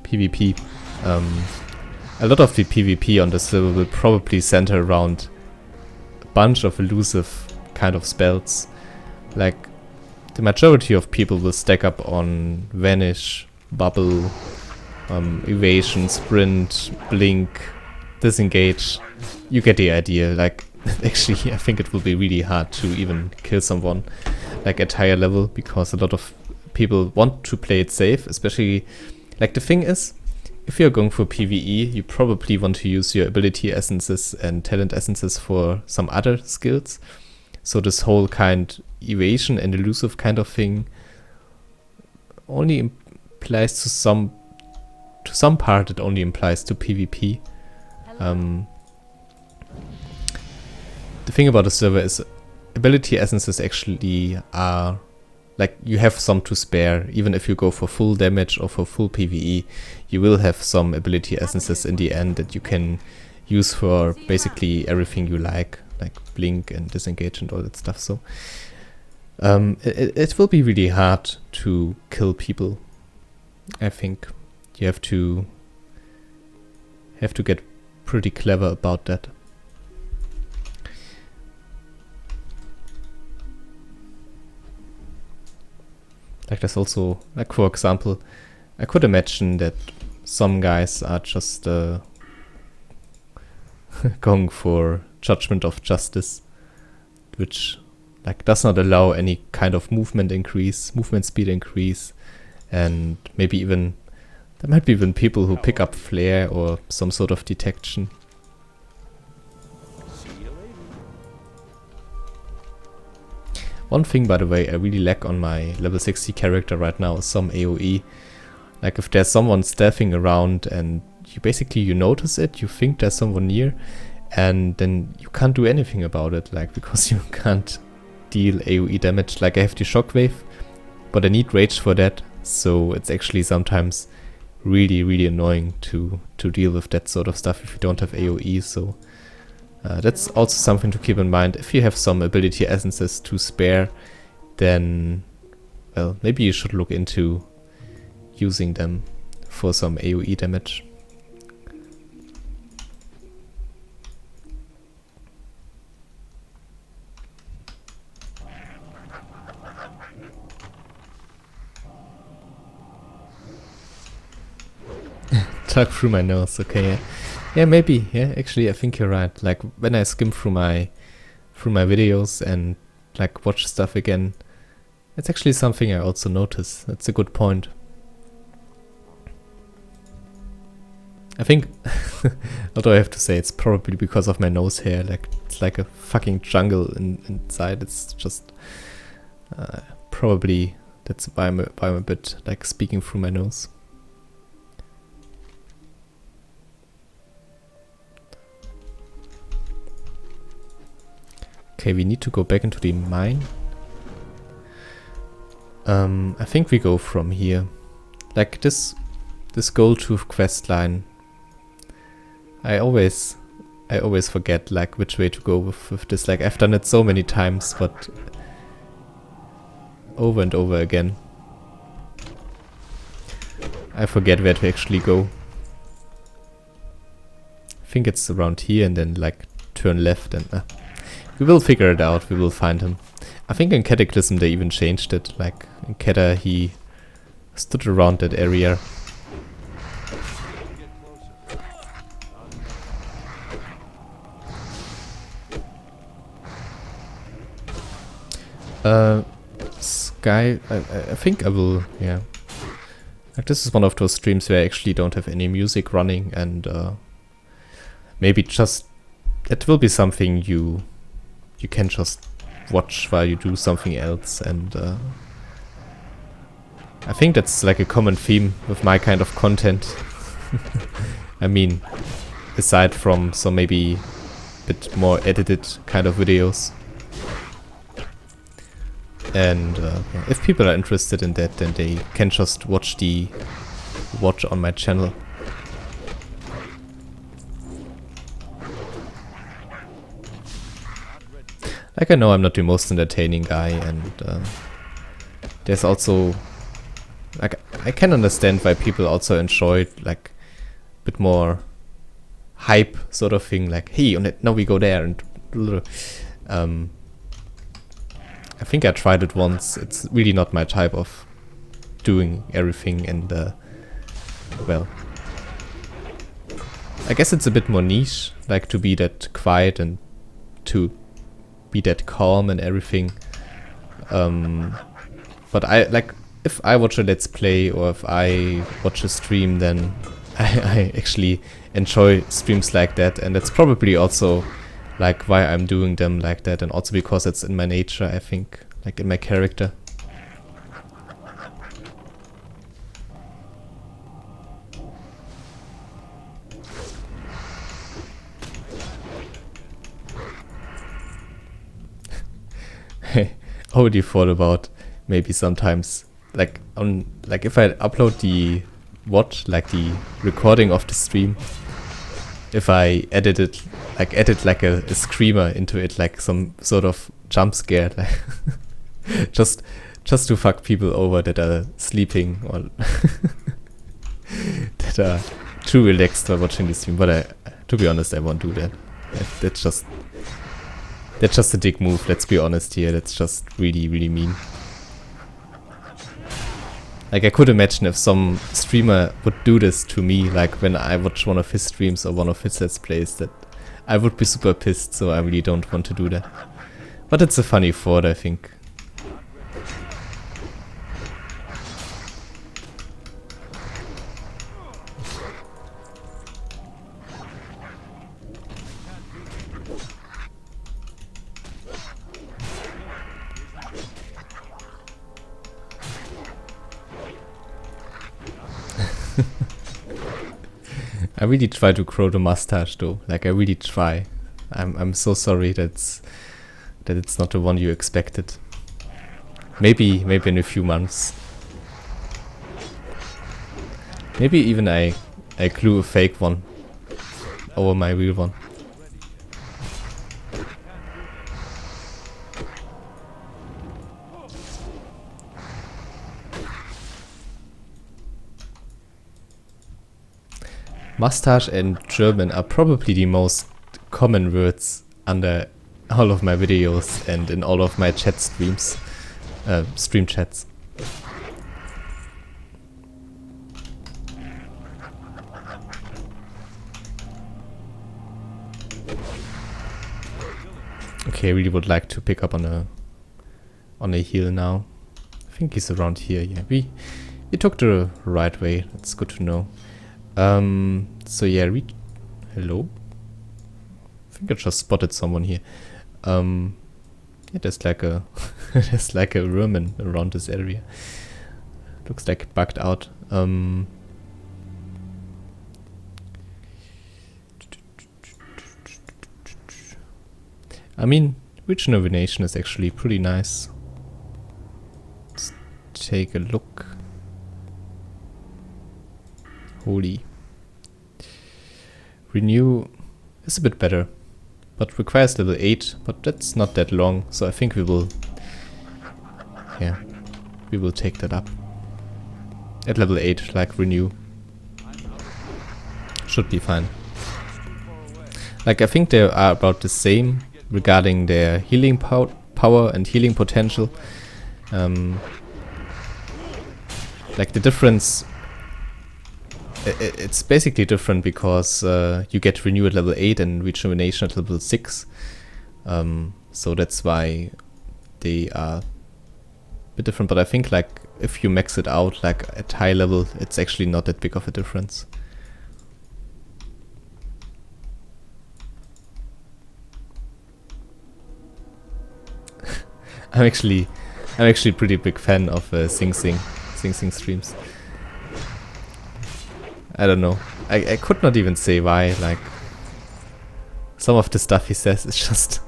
PvP, a lot of the PvP on the server will probably center around a bunch of elusive kind of spells. like the majority of people will stack up on vanish, bubble, evasion, sprint, blink, disengage. You get the idea. Like actually, I think it will be really hard to even kill someone like at higher level, because a lot of people want to play it safe, especially like the thing is, if you're going for PvE, you probably want to use your ability essences and talent essences for some other skills. So this whole kind evasion and elusive kind of thing only implies to some part, it only implies to PvP. The thing about the server is ability essences actually are like, you have some to spare. Even if you go for full damage or for full PvE, you will have some ability essences in the end that you can use for basically everything you like blink and disengage and all that stuff. So it will be really hard to kill people. I think you have to get pretty clever about that. Like there's also, like for example, I could imagine that some guys are just going for Judgment of Justice, which like does not allow any kind of movement speed increase, and maybe even there might be even people who pick up flare or some sort of detection. See you later. One thing, by the way, I really lack on my level 60 character right now is some AoE. Like if there's someone stealthing around and you notice it, you think there's someone near, and then you can't do anything about it, like because you can't deal AoE damage. Like I have the shockwave, but I need rage for that, so it's actually sometimes really annoying to deal with that sort of stuff if you don't have AoE. So that's also something to keep in mind. If you have some ability essences to spare, then well, maybe you should look into using them for some AoE damage. Talk through my nose, okay, yeah. Yeah, maybe, yeah, actually I think you're right. Like when I skim through my videos and like watch stuff again, it's actually something I also notice. That's a good point. I think, although I have to say it's probably because of my nose hair, like it's like a fucking jungle inside. It's just probably that's why I'm a bit like speaking through my nose. Okay, we need to go back into the mine. I think we go from here. Like this Goldtooth quest line. I always forget like which way to go with this. Like I've done it so many times, but over and over again I forget where to actually go. I think it's around here and then like turn left and we will figure it out. We will find him. I think in Cataclysm they even changed it. Like in Cata he stood around that area. Sky, I think I will, yeah. Like this is one of those streams where I actually don't have any music running, and maybe just it will be something you can just watch while you do something else, and I think that's like a common theme with my kind of content. I mean, aside from some maybe bit more edited kind of videos. And if people are interested in that, then they can just watch on my channel. Like I know I'm not the most entertaining guy, and there's also like I can understand why people also enjoy like a bit more hype sort of thing, like hey, now we go there, and I think I tried it once. It's really not my type of doing everything, and well, I guess it's a bit more niche, like to be that quiet and to be that calm and everything. But I like, if I watch a let's play or if I watch a stream, then I actually enjoy streams like that, and that's probably also like why I'm doing them like that, and also because it's in my nature, I think, like in my character. I already thought about maybe sometimes, like on, like if I upload the watch, like the recording of the stream, if I edit it, like edit like a screamer into it, like some sort of jump scare, like just to fuck people over that are sleeping or that are too relaxed while watching the stream. But to be honest, I won't do that. That's just a dick move. Let's be honest here. That's just really, really mean. Like, I could imagine if some streamer would do this to me, like when I watch one of his streams or one of his let's plays, that I would be super pissed, so I really don't want to do that. But it's a funny thought, I think. I really try to grow the mustache though. Like, I really try. I'm so sorry that it's not the one you expected. Maybe in a few months. Maybe even I glue a fake one over my real one. Mustache and German are probably the most common words under all of my videos and in all of my chat streams, stream chats. Okay, I really would like to pick up on a heal now. I think he's around here. Yeah, we took the right way. That's good to know. So yeah, hello? I think I just spotted someone here. Yeah, there's like a there's like a vermin around this area. Looks like bugged out. I mean, rejuvenation is actually pretty nice. Let's take a look. Holy. Renew is a bit better, but requires level 8, but that's not that long, so I think we will take that up. At level 8, like renew. Should be fine. Like, I think they are about the same regarding their healing power and healing potential. Like the difference, it's basically different because you get renew at level 8 and rejuvenation at level 6. So that's why they are a bit different. But I think like if you max it out like at high level, it's actually not that big of a difference. I'm actually a pretty big fan of Sing Sing streams. I don't know. I could not even say why. Like, some of the stuff he says is just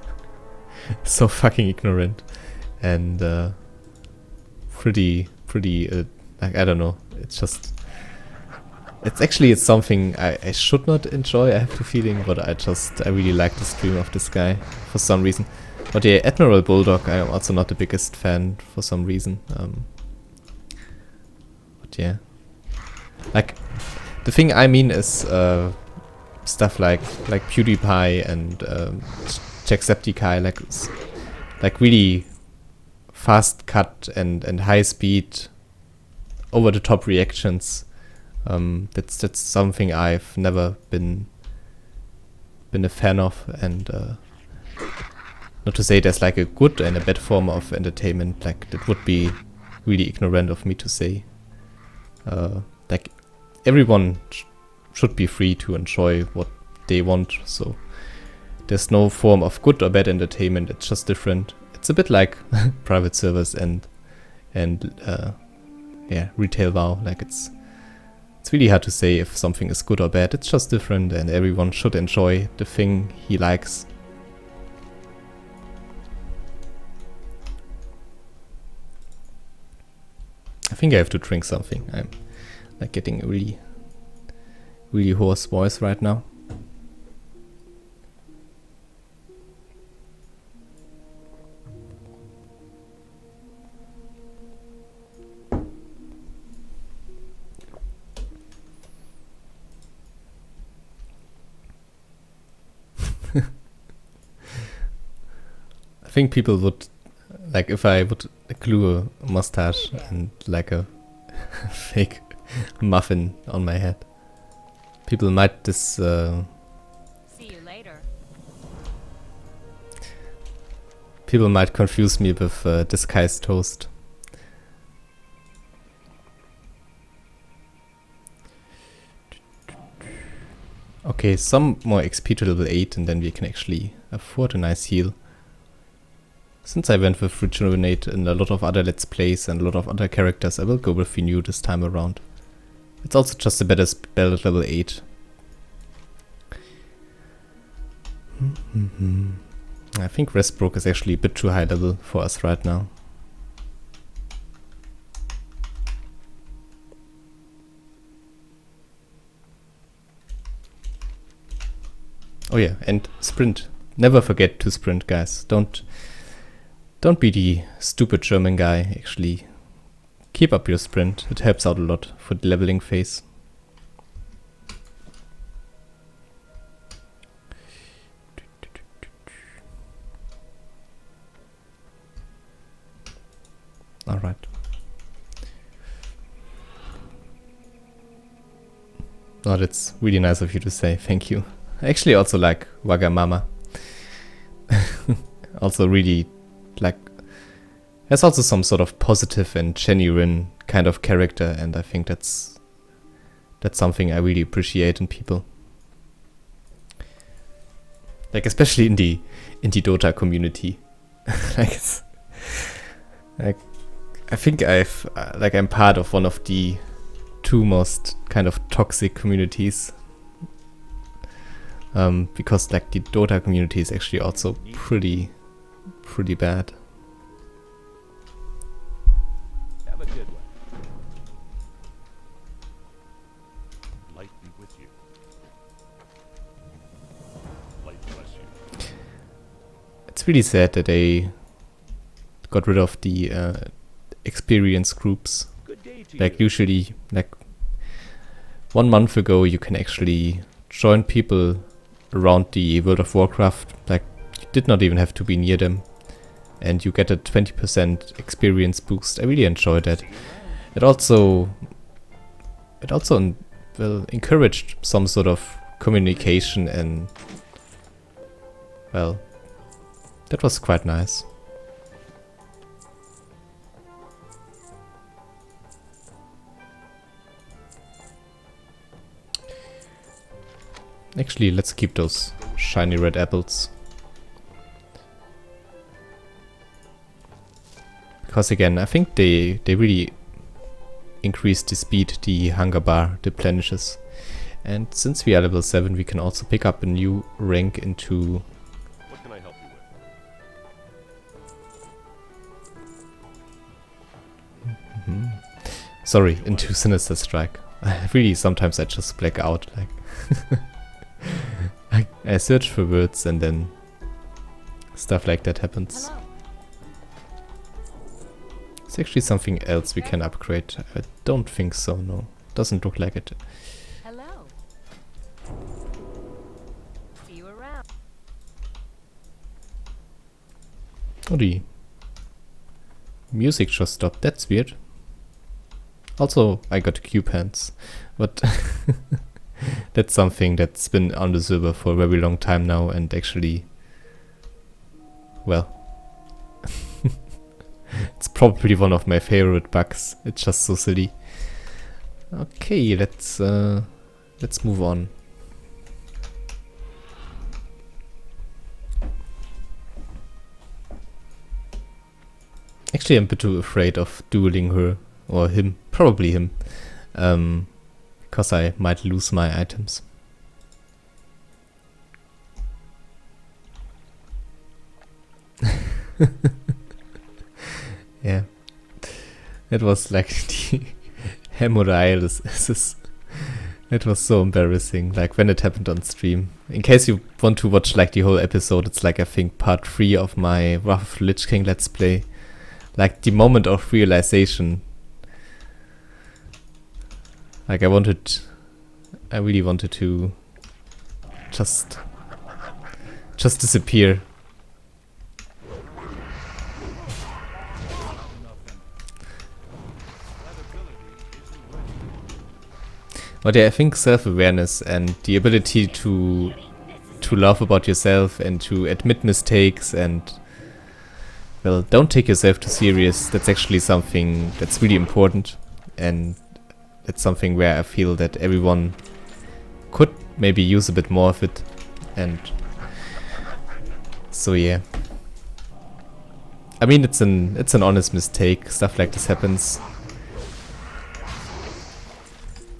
so fucking ignorant and pretty like, I don't know. It's just, it's something I should not enjoy, I have the feeling, but I really like the stream of this guy for some reason. But yeah, Admiral Bulldog, I am also not the biggest fan for some reason. But yeah, like the thing I mean is stuff like PewDiePie and Jacksepticeye, like really fast cut and high speed, over the top reactions. That's something I've never been a fan of, and not to say there's like a good and a bad form of entertainment. Like that would be really ignorant of me to say. Like everyone should be free to enjoy what they want. So there's no form of good or bad entertainment. It's just different. It's a bit like private servers and yeah, retail WoW. Like it's really hard to say if something is good or bad. It's just different, and everyone should enjoy the thing he likes. I think I have to drink something. I'm like getting a really hoarse voice right now. I think people would, like, if I would glue a mustache and like a fake muffin on my head, people might See you later. people might confuse me with disguised toast. Okay, some more XP to level 8, and then we can actually afford a nice heal. Since I went with Rejuvenate in a lot of other Let's Plays and a lot of other characters, I will go with Renew this time around. It's also just a better spell at level 8. I think Restbroke is actually a bit too high level for us right now. Oh yeah, and sprint. Never forget to sprint, guys. Don't be the stupid German guy, actually. Keep up your sprint. It helps out a lot for the leveling phase. Alright. Oh, that's really nice of you to say. Thank you. I actually also like Wagamama. Also really like, there's also some sort of positive and genuine kind of character, and I think that's something I really appreciate in people. Like especially in the Dota community. Like it's like, I think I'm part of one of the 2 most kind of toxic communities. Because like the Dota community is actually also pretty bad. Have a good one. Light be with you. Light bless you. It's really sad that they got rid of the experience groups. Good day to Like you. usually, like 1 month ago, you can actually join people around the World of Warcraft. Like you did not even have to be near them, and you get a 20% experience boost. I really enjoyed that. It also well, encouraged some sort of communication, and well, that was quite nice. Actually, let's keep those shiny red apples. Because again, I think they really increase the speed the hunger bar replenishes. And since we are level 7, we can also pick up a new rank into... What can I help you with? Sorry, into Sinister Strike. Really, sometimes I just black out. Like I search for words and then stuff like that happens. Hello. It's actually something else we can upgrade. I don't think so, no. Doesn't look like it. Hello. See you around. Music just stopped. That's weird. Also, I got Q pants, but that's something that's been on the server for a very long time now, and actually, well, it's probably one of my favorite bugs. It's just so silly. Okay, let's move on. Actually, I'm a bit too afraid of dueling her or him, probably him, because I might lose my items. Yeah, it was like the hemorrhoids. It was so embarrassing, like when it happened on stream. In case you want to watch like the whole episode, it's like I think part 3 of my Wrath of Lich King Let's Play. Like the moment of realization. Like I really wanted to just disappear. But yeah, I think self-awareness and the ability to laugh about yourself and to admit mistakes and, well, don't take yourself too serious. That's actually something that's really important, and it's something where I feel that everyone could maybe use a bit more of it. And so yeah, I mean, it's an honest mistake. Stuff like this happens.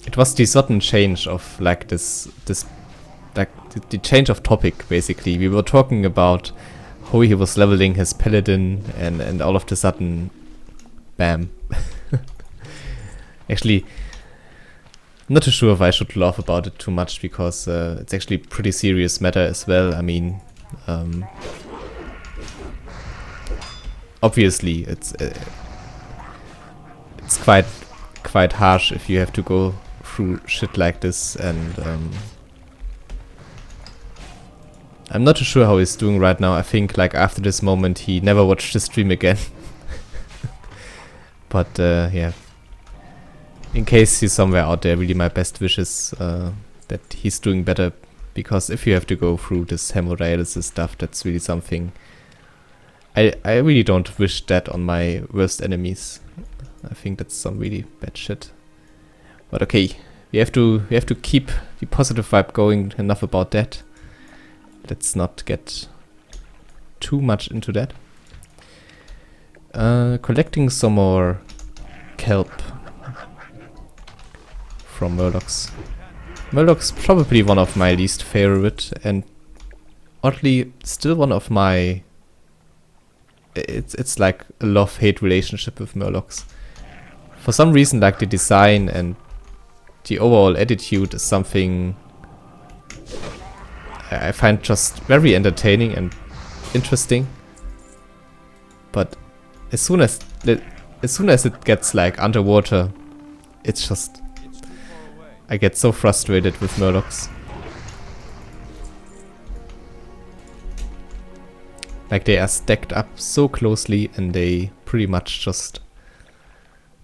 It was the sudden change of like this like the change of topic. Basically, we were talking about how he was leveling his paladin, and all of a sudden, bam. Actually, I'm not too sure if I should laugh about it too much, because it's actually pretty serious matter as well. I mean, obviously it's quite harsh if you have to go through shit like this, and I'm not too sure how he's doing right now. I think like after this moment he never watched the stream again. But yeah, in case he's somewhere out there, really my best wishes that he's doing better, because if you have to go through this hemodialysis stuff, that's really something I really don't wish that on my worst enemies. I think that's some really bad shit. But okay, we have to keep the positive vibe going. Enough about that. Let's not get too much into that. Collecting some more kelp from Murlocs. Murlocs probably one of my least favorite, and oddly still one of my. It's like a love-hate relationship with Murlocs. For some reason, like the design and the overall attitude is something I find just very entertaining and interesting. But as soon as it gets like underwater, it's just I get so frustrated with Murlocs. Like they are stacked up so closely, and they pretty much just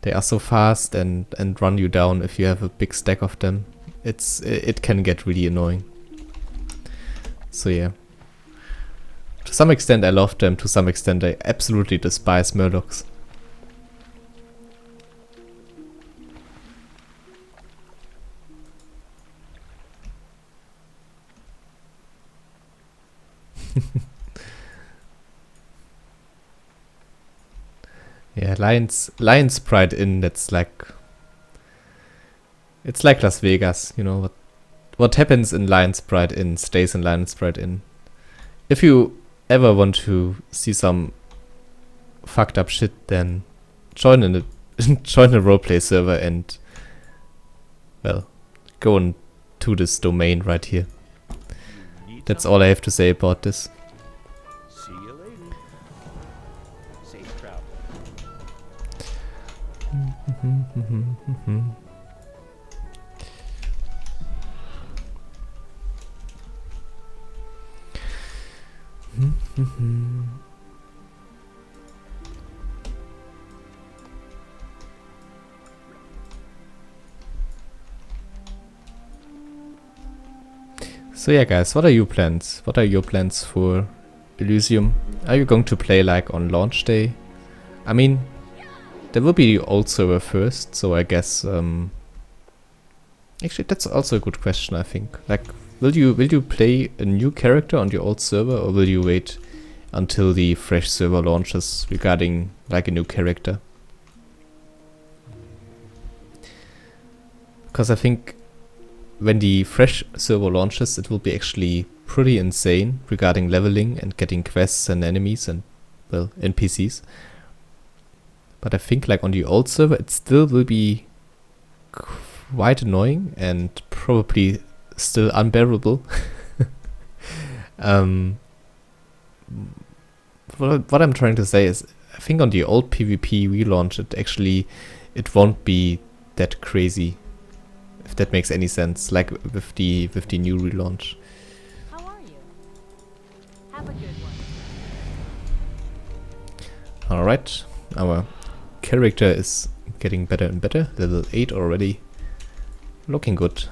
they are so fast and run you down if you have a big stack of them. It can get really annoying. So yeah. To some extent I love them, to some extent I absolutely despise Murlocs. Yeah, Lions Pride Inn, that's like... It's like Las Vegas, you know. What happens in Lions Pride Inn stays in Lions Pride Inn. If you ever want to see some fucked up shit, then join a roleplay server and, well, go on to this domain right here. That's all I have to say about this. See you later. Safe travel. So yeah, guys, what are your plans? What are your plans for Elysium? Are you going to play like on launch day? I mean, there will be the old server first, so I guess actually that's also a good question, I think. Like, will you play a new character on the old server, or will you wait until the fresh server launches regarding like a new character? Because I think when the fresh server launches, it will be actually pretty insane regarding leveling and getting quests and enemies and, well, NPCs. But I think like on the old server, it still will be quite annoying and probably still unbearable. What I'm trying to say is, I think on the old PvP relaunch, it won't be that crazy, if that makes any sense. Like with the new relaunch. How are you? Have a good one. All right, our character is getting better and better. Level 8 already, looking good.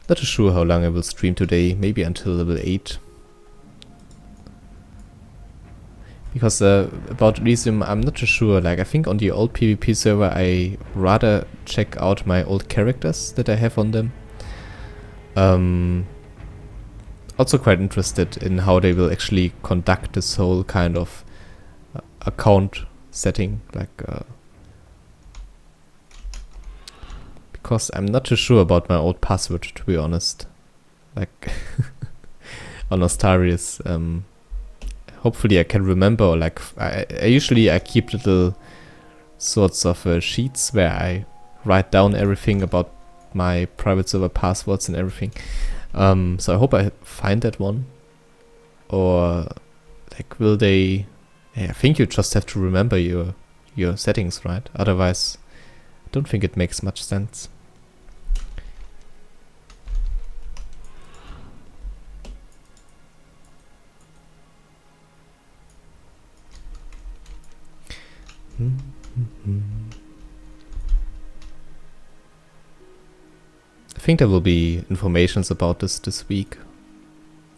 Not too sure how long I will stream today. Maybe until level 8. Because about Elysium, I'm not too sure. Like, I think on the old PvP server, I rather check out my old characters that I have on them. Also quite interested in how they will actually conduct this whole kind of account setting. Like, because I'm not too sure about my old password, to be honest. Like, on Astarius. Hopefully I can remember, or like I usually keep little sorts of sheets where I write down everything about my private server passwords and everything. So I hope I find that one. Or like, will they? Yeah, I think you just have to remember your settings, right? Otherwise, I don't think it makes much sense. I think there will be informations about this week.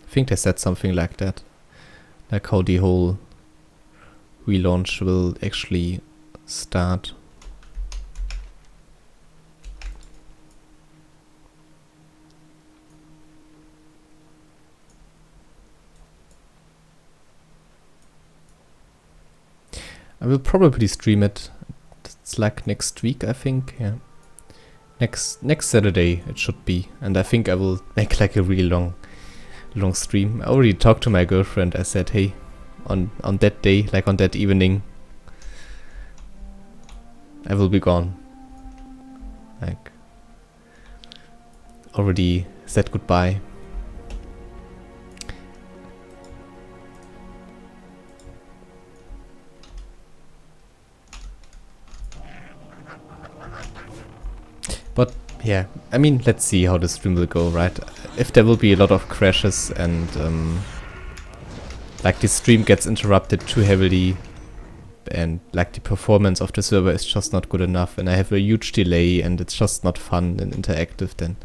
I think they said something like that. Like how the whole relaunch will actually start. I will probably stream it. It's like next week, I think. Yeah, next Saturday it should be, and I think I will make like a really long stream. I already talked to my girlfriend. I said, hey, on that day, like on that evening, I will be gone. Like, already said goodbye. But yeah, I mean, let's see how the stream will go, right? If there will be a lot of crashes and like the stream gets interrupted too heavily and like the performance of the server is just not good enough and I have a huge delay and it's just not fun and interactive, then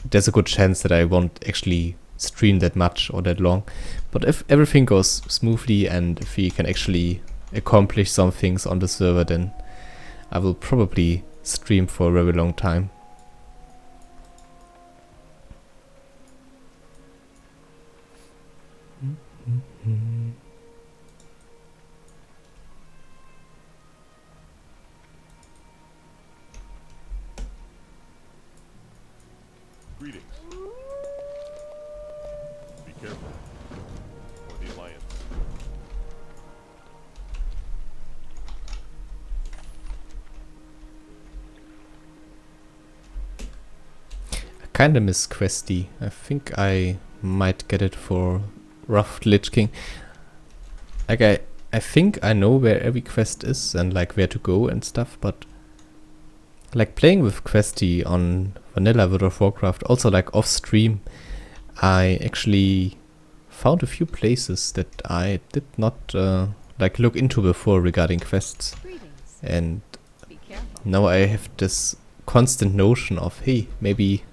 there's a good chance that I won't actually stream that much or that long. But if everything goes smoothly and if we can actually accomplish some things on the server, then I will probably stream for a very long time. Greetings. Be careful. For the Alliance. I kinda miss Questy. I think I might get it for Rough Lich King. Like I think I know where every quest is and like where to go and stuff, but like playing with Questy on vanilla World of Warcraft, also like off stream, I actually found a few places that I did not like look into before regarding quests. Greetings. And Be careful. now I have this constant notion of, hey, maybe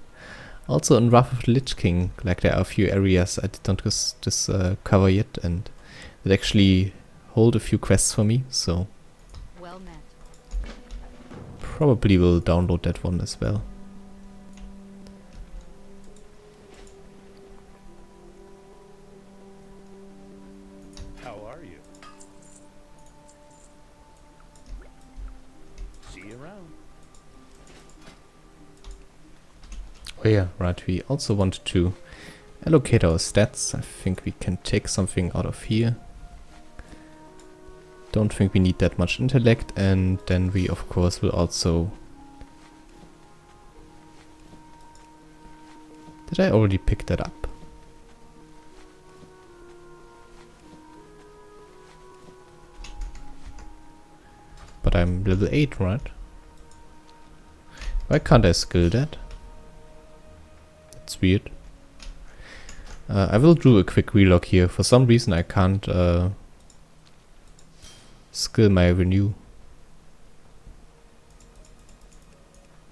Also in Wrath of the Lich King, like there are a few areas I did not cover yet, and that actually hold a few quests for me, so Well met. probably will download that one as well. How are you? See you around. Oh yeah, right, we also want to allocate our stats. I think we can take something out of here. Don't think we need that much intellect, and then we of course will also... Did I already pick that up? But I'm level 8, right? Why can't I skill that? That's weird. I will do a quick relog here. For some reason I can't skill my renew.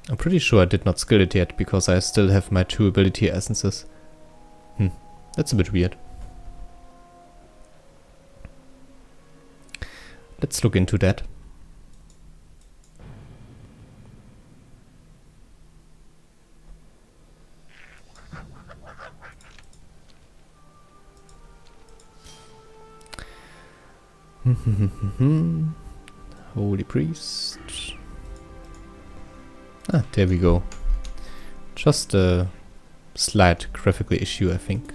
I'm pretty sure I did not skill it yet because I still have my 2 ability essences. That's a bit weird. Let's look into that. Holy priest. Ah, there we go. Just a slight graphical issue, I think.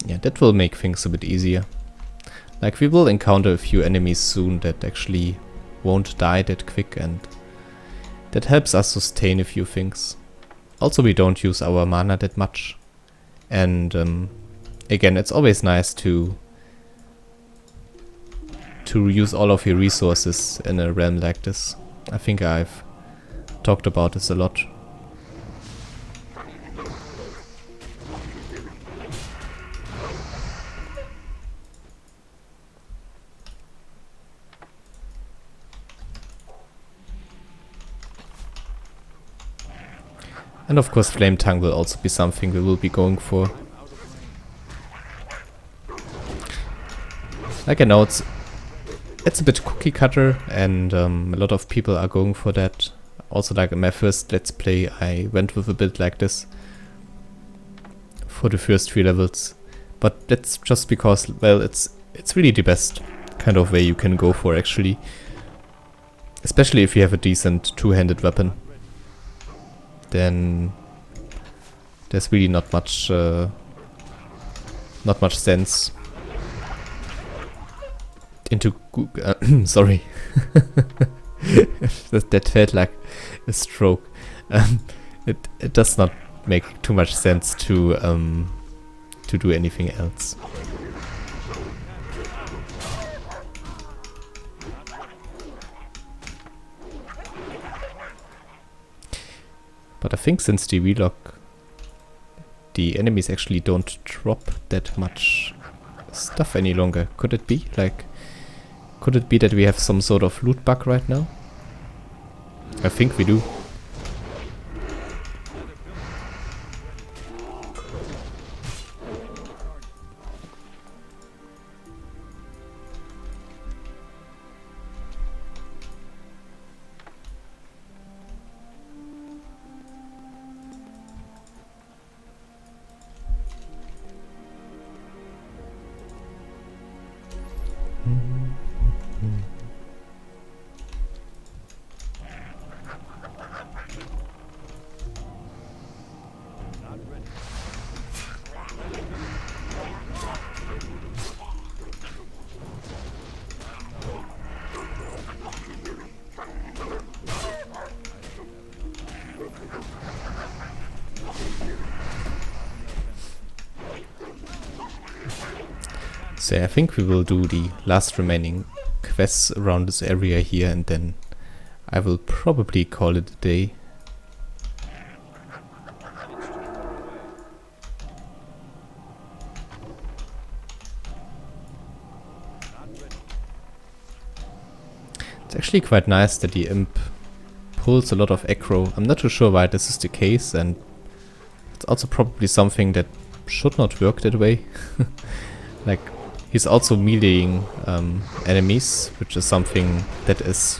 Yeah, that will make things a bit easier. Like, we will encounter a few enemies soon that actually won't die that quick, and that helps us sustain a few things. Also, we don't use our mana that much. And again, it's always nice to use all of your resources in a realm like this. I think I've talked about this a lot. And of course Flame Tongue will also be something we will be going for. Like, I know it's a bit cookie cutter, and a lot of people are going for that. Also, like in my first Let's Play, I went with a build like this for the first 3 levels. But that's just because, well, it's really the best kind of way you can go for, actually. Especially if you have a decent 2-handed weapon. Then there's really not much sense into sorry. that felt like a stroke. It does not make too much sense to do anything else. But I think since the relog, the enemies actually don't drop that much stuff any longer. Could it be? Like, could it be that we have some sort of loot bug right now? I think we do. So I think we will do the last remaining quests around this area here, and then I will probably call it a day. It's actually quite nice that the imp pulls a lot of aggro. I'm not too sure why this is the case, and It's also probably something that should not work that way. Like, he's also meleeing enemies, which is something that is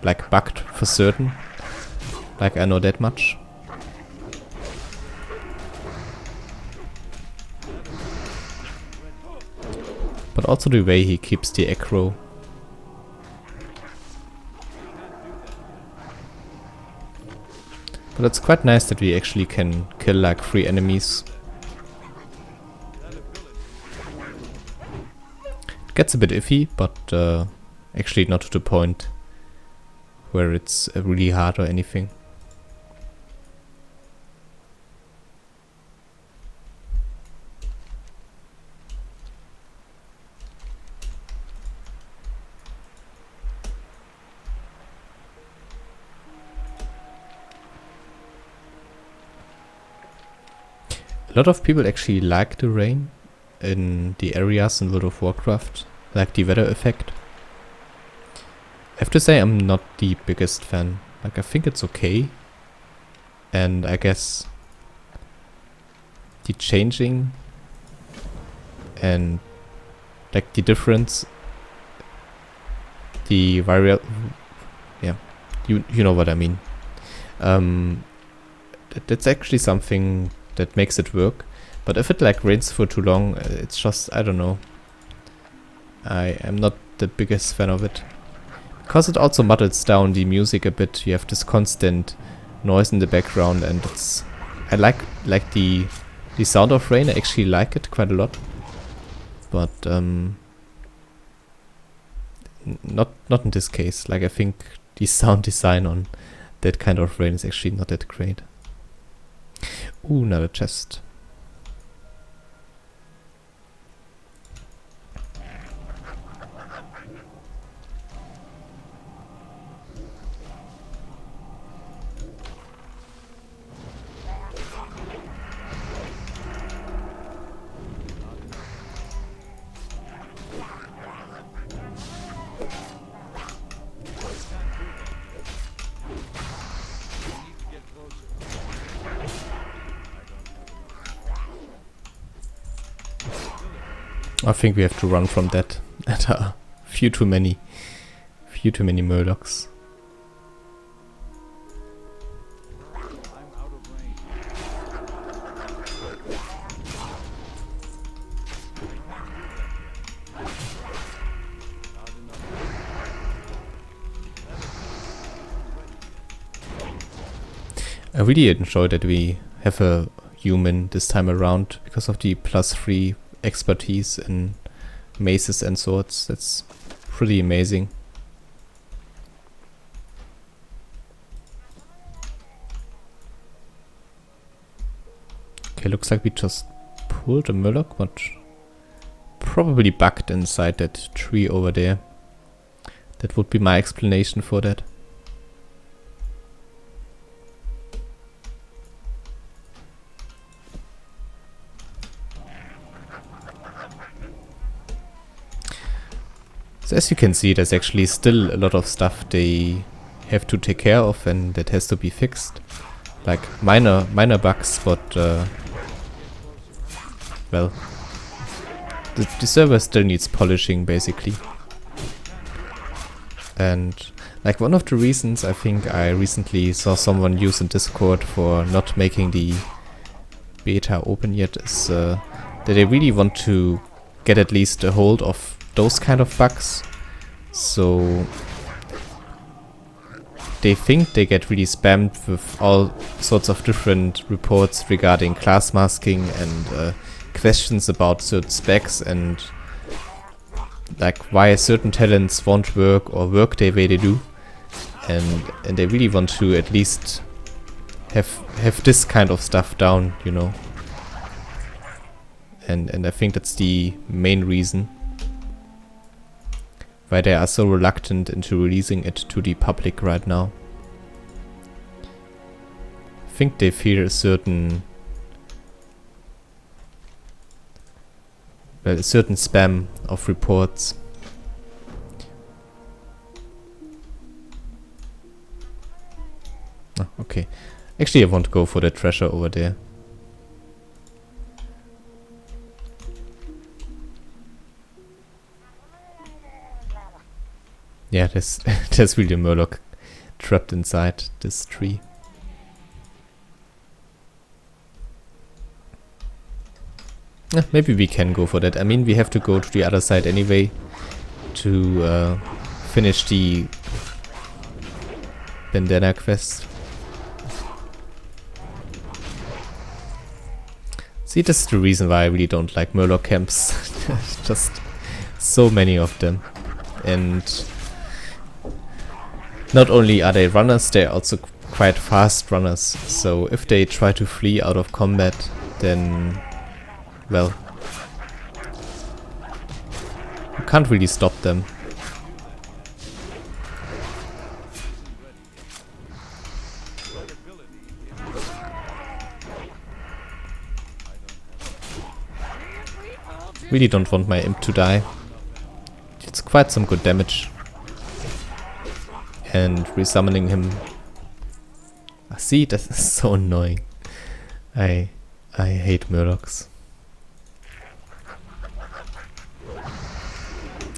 like bugged for certain. Like, I know that much. But also the way he keeps the aggro. But it's quite nice that we actually can kill like 3 enemies. It gets a bit iffy, but actually not to the point where it's really hard or anything. A lot of people actually like the rain in the areas in World of Warcraft, like the weather effect. I have to say I'm not the biggest fan. Like, I think it's okay. And I guess the changing and like the difference, the yeah, you know what I mean. That's actually something that makes it work. But if it like rains for too long, it's just, I don't know. I am not the biggest fan of it. Because it also muddles down the music a bit. You have this constant noise in the background, and it's... I like the sound of rain. I actually like it quite a lot. But not in this case. Like, I think the sound design on that kind of rain is actually not that great. Ooh, another chest. I think we have to run from that. There are few too many Murlocs. I'm out of range. Not enough. I really enjoy that we have a human this time around because of the +3 expertise in maces and swords. That's pretty amazing. Okay, looks like we just pulled a Murloc, but probably bugged inside that tree over there. That would be my explanation for that. So as you can see, there's actually still a lot of stuff they have to take care of and that has to be fixed. Like minor bugs, but well, the server still needs polishing basically. And like one of the reasons I think I recently saw someone use in Discord for not making the beta open yet is that they really want to get at least a hold of those kind of bugs. So they think they get really spammed with all sorts of different reports regarding class masking and questions about certain specs and like why certain talents won't work or work the way they do. And they really want to at least have this kind of stuff down, you know. And I think that's the main reason why they are so reluctant into releasing it to the public right now. I think they fear a certain spam of reports. Ah, okay. Actually, I want to go for the treasure over there. Yeah, there's there's really a Murloc trapped inside this tree. Maybe we can go for that. I mean, we have to go to the other side anyway to finish the bandana quest. See, this is the reason why I really don't like Murloc camps. Just so many of them. And not only are they runners, they're also quite fast runners. So if they try to flee out of combat, then, well, you can't really stop them. Really don't want my imp to die. It's quite some good damage. And resummoning him. See, that is so annoying. I hate Murlocs.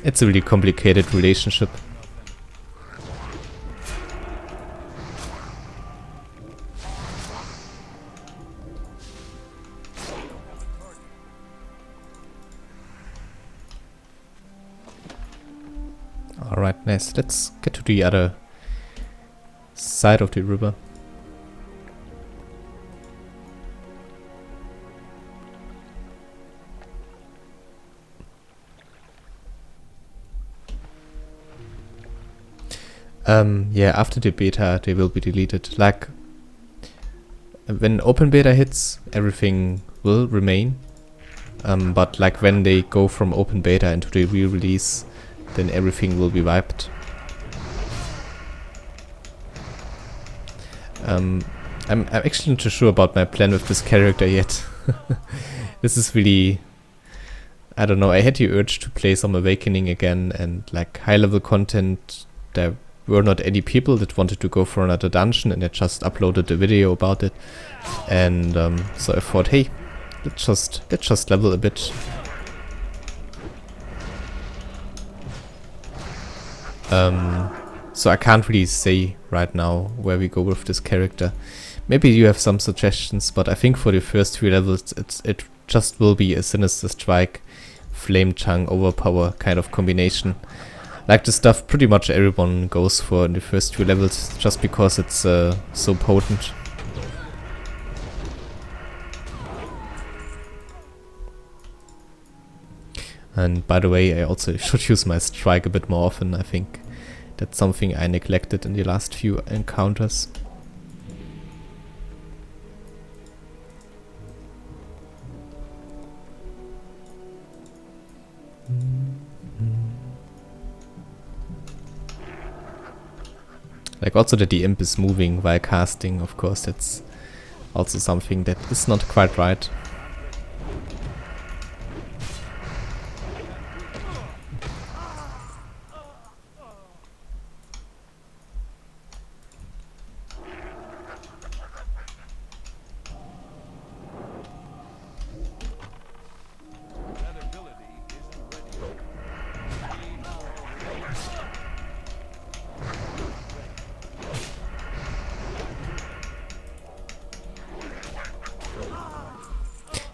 It's a really complicated relationship. Alright, nice. Let's get to the other side of the river. Yeah, after the beta they will be deleted. Like, when open beta hits, everything will remain. But like when they go from open beta into the re-release, then everything will be wiped. I'm actually not too sure about my plan with this character yet. This is really, I don't know, I had the urge to play some Awakening again, and like high level content, there were not any people that wanted to go for another dungeon, and I just uploaded a video about it. And so I thought, hey, let's just level a bit. So I can't really say right now where we go with this character. Maybe you have some suggestions, but I think for the first 3 levels it just will be a Sinister Strike, Flame Tongue, Overpower kind of combination. Like the stuff pretty much everyone goes for in the first 2 levels, just because it's so potent. And by the way, I also should use my strike a bit more often. I think that's something I neglected in the last few encounters. Like also that the imp is moving while casting, of course, that's also something that is not quite right.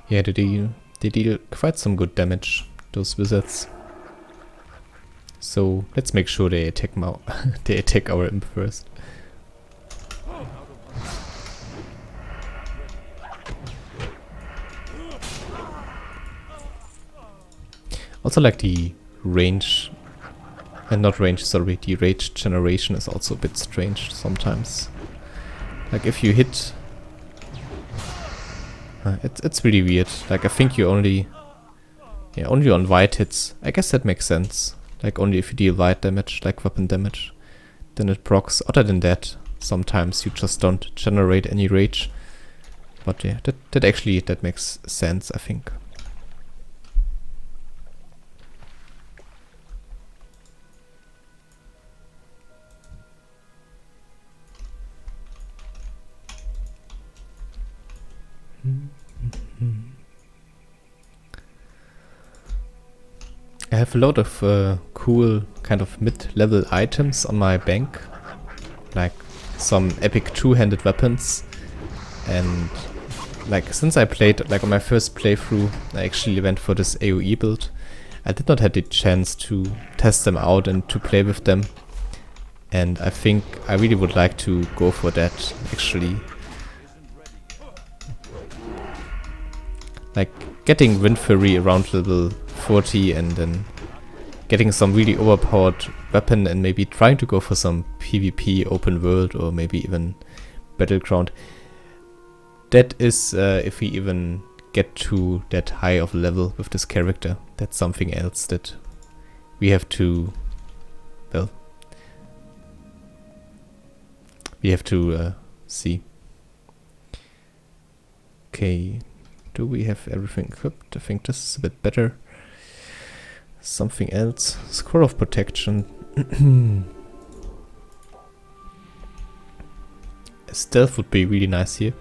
Yeah, they deal quite some good damage, those wizards. So let's make sure they attack they attack our imp first. Also, like the range, and not range, sorry, the rage generation is also a bit strange sometimes. Like if you hit, it's really weird. Like I think you only on white hits. I guess that makes sense. Like only if you deal white damage, like weapon damage, then it procs. Other than that, sometimes you just don't generate any rage. But yeah, that makes sense, I think. I have a lot of cool kind of mid-level items on my bank, like some epic two-handed weapons, and like since I played like on my first playthrough, I actually went for this AoE build. I did not have the chance to test them out and to play with them, and I think I really would like to go for that actually. Like getting Wind Fury around level 40 and then getting some really overpowered weapon and maybe trying to go for some PvP open world or maybe even Battleground. That is if we even get to that high of level with this character. That's something else that we have to, well, we have to see. Okay, do we have everything equipped? I think this is a bit better. Something else. Scroll of Protection. Stealth would be really nice here.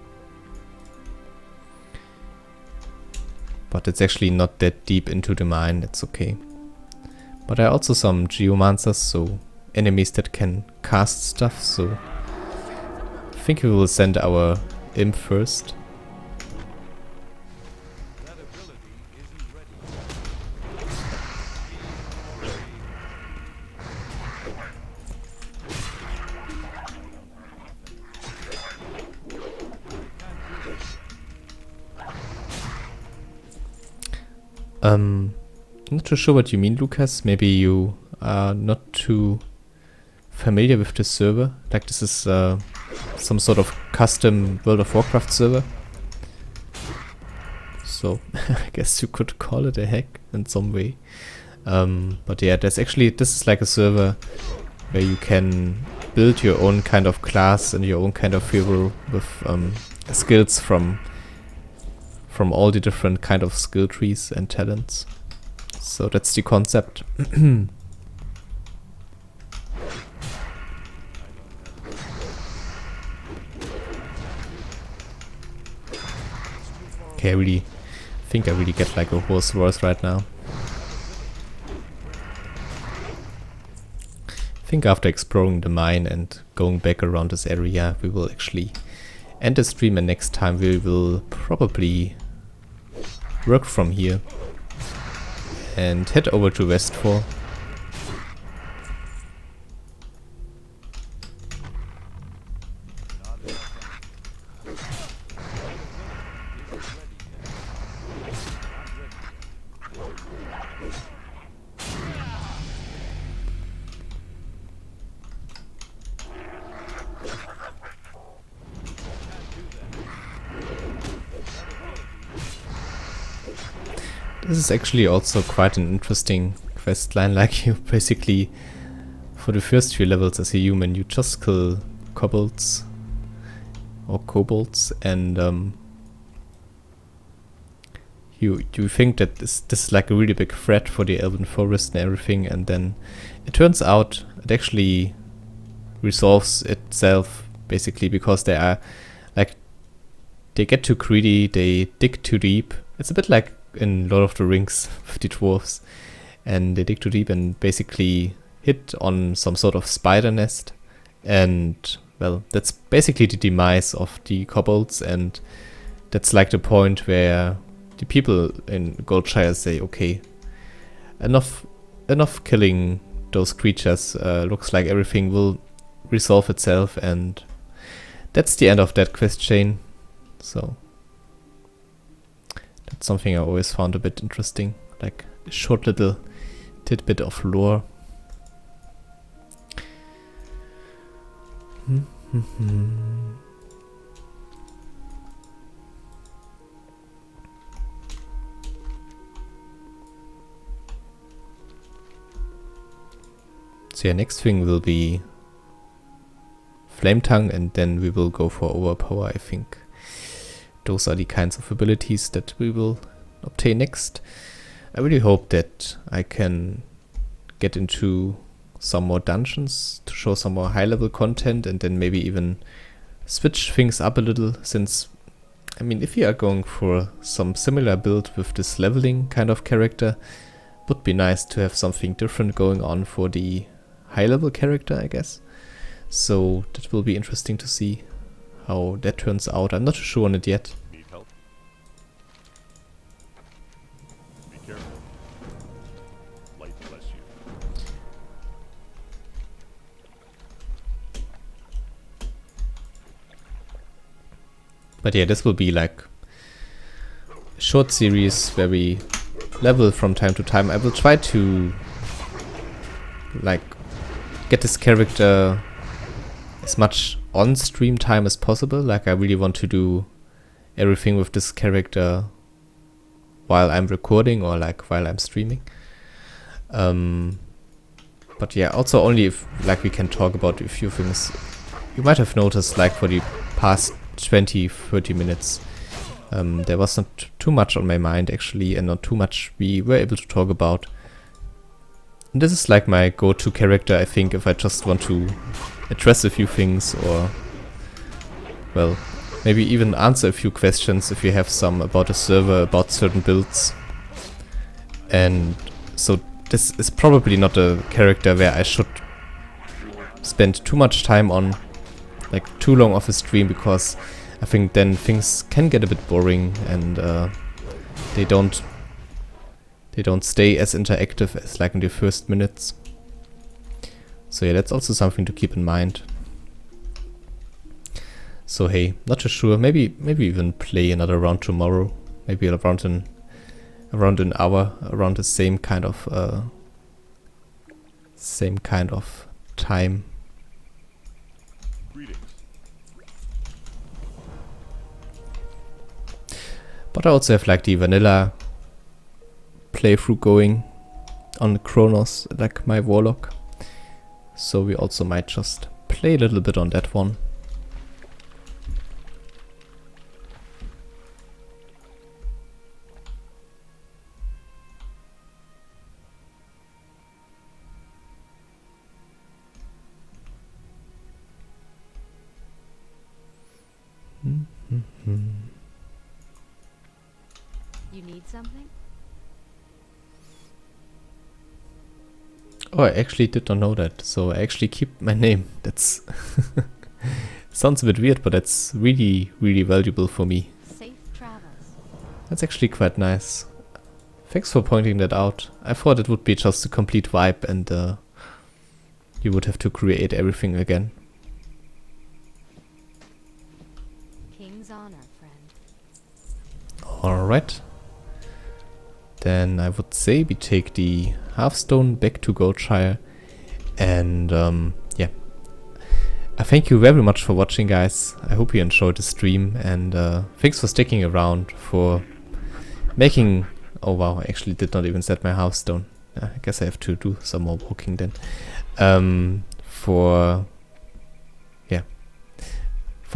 But it's actually not that deep into the mine, it's okay. But there are also some Geomancers, so enemies that can cast stuff, so I think we will send our imp first. That ability isn't ready. I'm not too sure what you mean, Lucas. Maybe you are not too familiar with this server. Like this is some sort of custom World of Warcraft server. So I guess you could call it a hack in some way. But yeah, this is like a server where you can build your own kind of class and your own kind of hero with skills from all the different kind of skill trees and talents. So that's the concept. Okay, I really think I really get like a hoarse voice right now. I think after exploring the mine and going back around this area, we will actually end the stream, and next time we will probably work from here and head over to Westfall. This is actually also quite an interesting quest line. Like you basically, for the first few levels as a human, you just kill kobolds or kobolds, and you think that this is like a really big threat for the Elven Forest and everything, and then it turns out it actually resolves itself basically because they are like, they get too greedy, they dig too deep. It's a bit like in Lord of the Rings with the dwarves, and they dig too deep and basically hit on some sort of spider nest, and well, that's basically the demise of the kobolds, and that's like the point where the people in Goldshire say, okay, enough killing those creatures, looks like everything will resolve itself, and that's the end of that quest chain. So that's something I always found a bit interesting, like a short little tidbit of lore. So yeah, next thing will be Flame Tongue, and then we will go for Overpower, I think. Those are the kinds of abilities that we will obtain next. I really hope that I can get into some more dungeons to show some more high level content, and then maybe even switch things up a little, since I mean, if you are going for some similar build with this leveling kind of character, would be nice to have something different going on for the high level character, I guess. So that will be interesting to see how that turns out. I'm not too sure on it yet. Need help? Be careful. Light bless you. But yeah, this will be like a short series where we level from time to time. I will try to like get this character as much on stream time as possible. Like, I really want to do everything with this character while I'm recording or like while I'm streaming. But yeah, also only if like we can talk about a few things. You might have noticed, like, for the past 20-30 minutes there was not too much on my mind actually, and not too much we were able to talk about. And this is like my go-to character, I think, if I just want to address a few things, or, well, maybe even answer a few questions if you have some about a server, about certain builds. And so this is probably not a character where I should spend too much time on, like too long of a stream, because I think then things can get a bit boring, and they don't stay as interactive as like in the first minutes. So yeah, that's also something to keep in mind. So hey, not too sure. Maybe even play another round tomorrow. Maybe around an hour, around the same kind of time. Greetings. But I also have like the vanilla playthrough going on Kronos, like my Warlock. So we also might just play a little bit on that one. You need something? Oh, I actually did not know that. So I actually keep my name. That's sounds a bit weird, but that's really, really valuable for me. Safe travels. That's actually quite nice. Thanks for pointing that out. I thought it would be just a complete wipe, and you would have to create everything again. King's honor, friend. Alright. Then I would say we take the Hearthstone back to Goldshire. And yeah. I thank you very much for watching, guys. I hope you enjoyed the stream. And thanks for sticking around, for making... Oh wow, I actually did not even set my Hearthstone. I guess I have to do some more walking then. For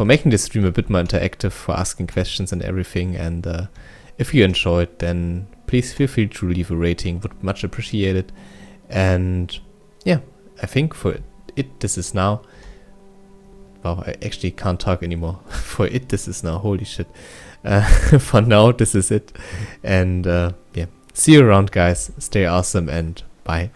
making the stream a bit more interactive, for asking questions and everything. And if you enjoyed, then please feel free to leave a rating, would much appreciate it. And yeah, I think for it, this is now. Wow, I actually can't talk anymore. For it, this is now. Holy shit. For now, this is it. And yeah, see you around, guys. Stay awesome, and bye.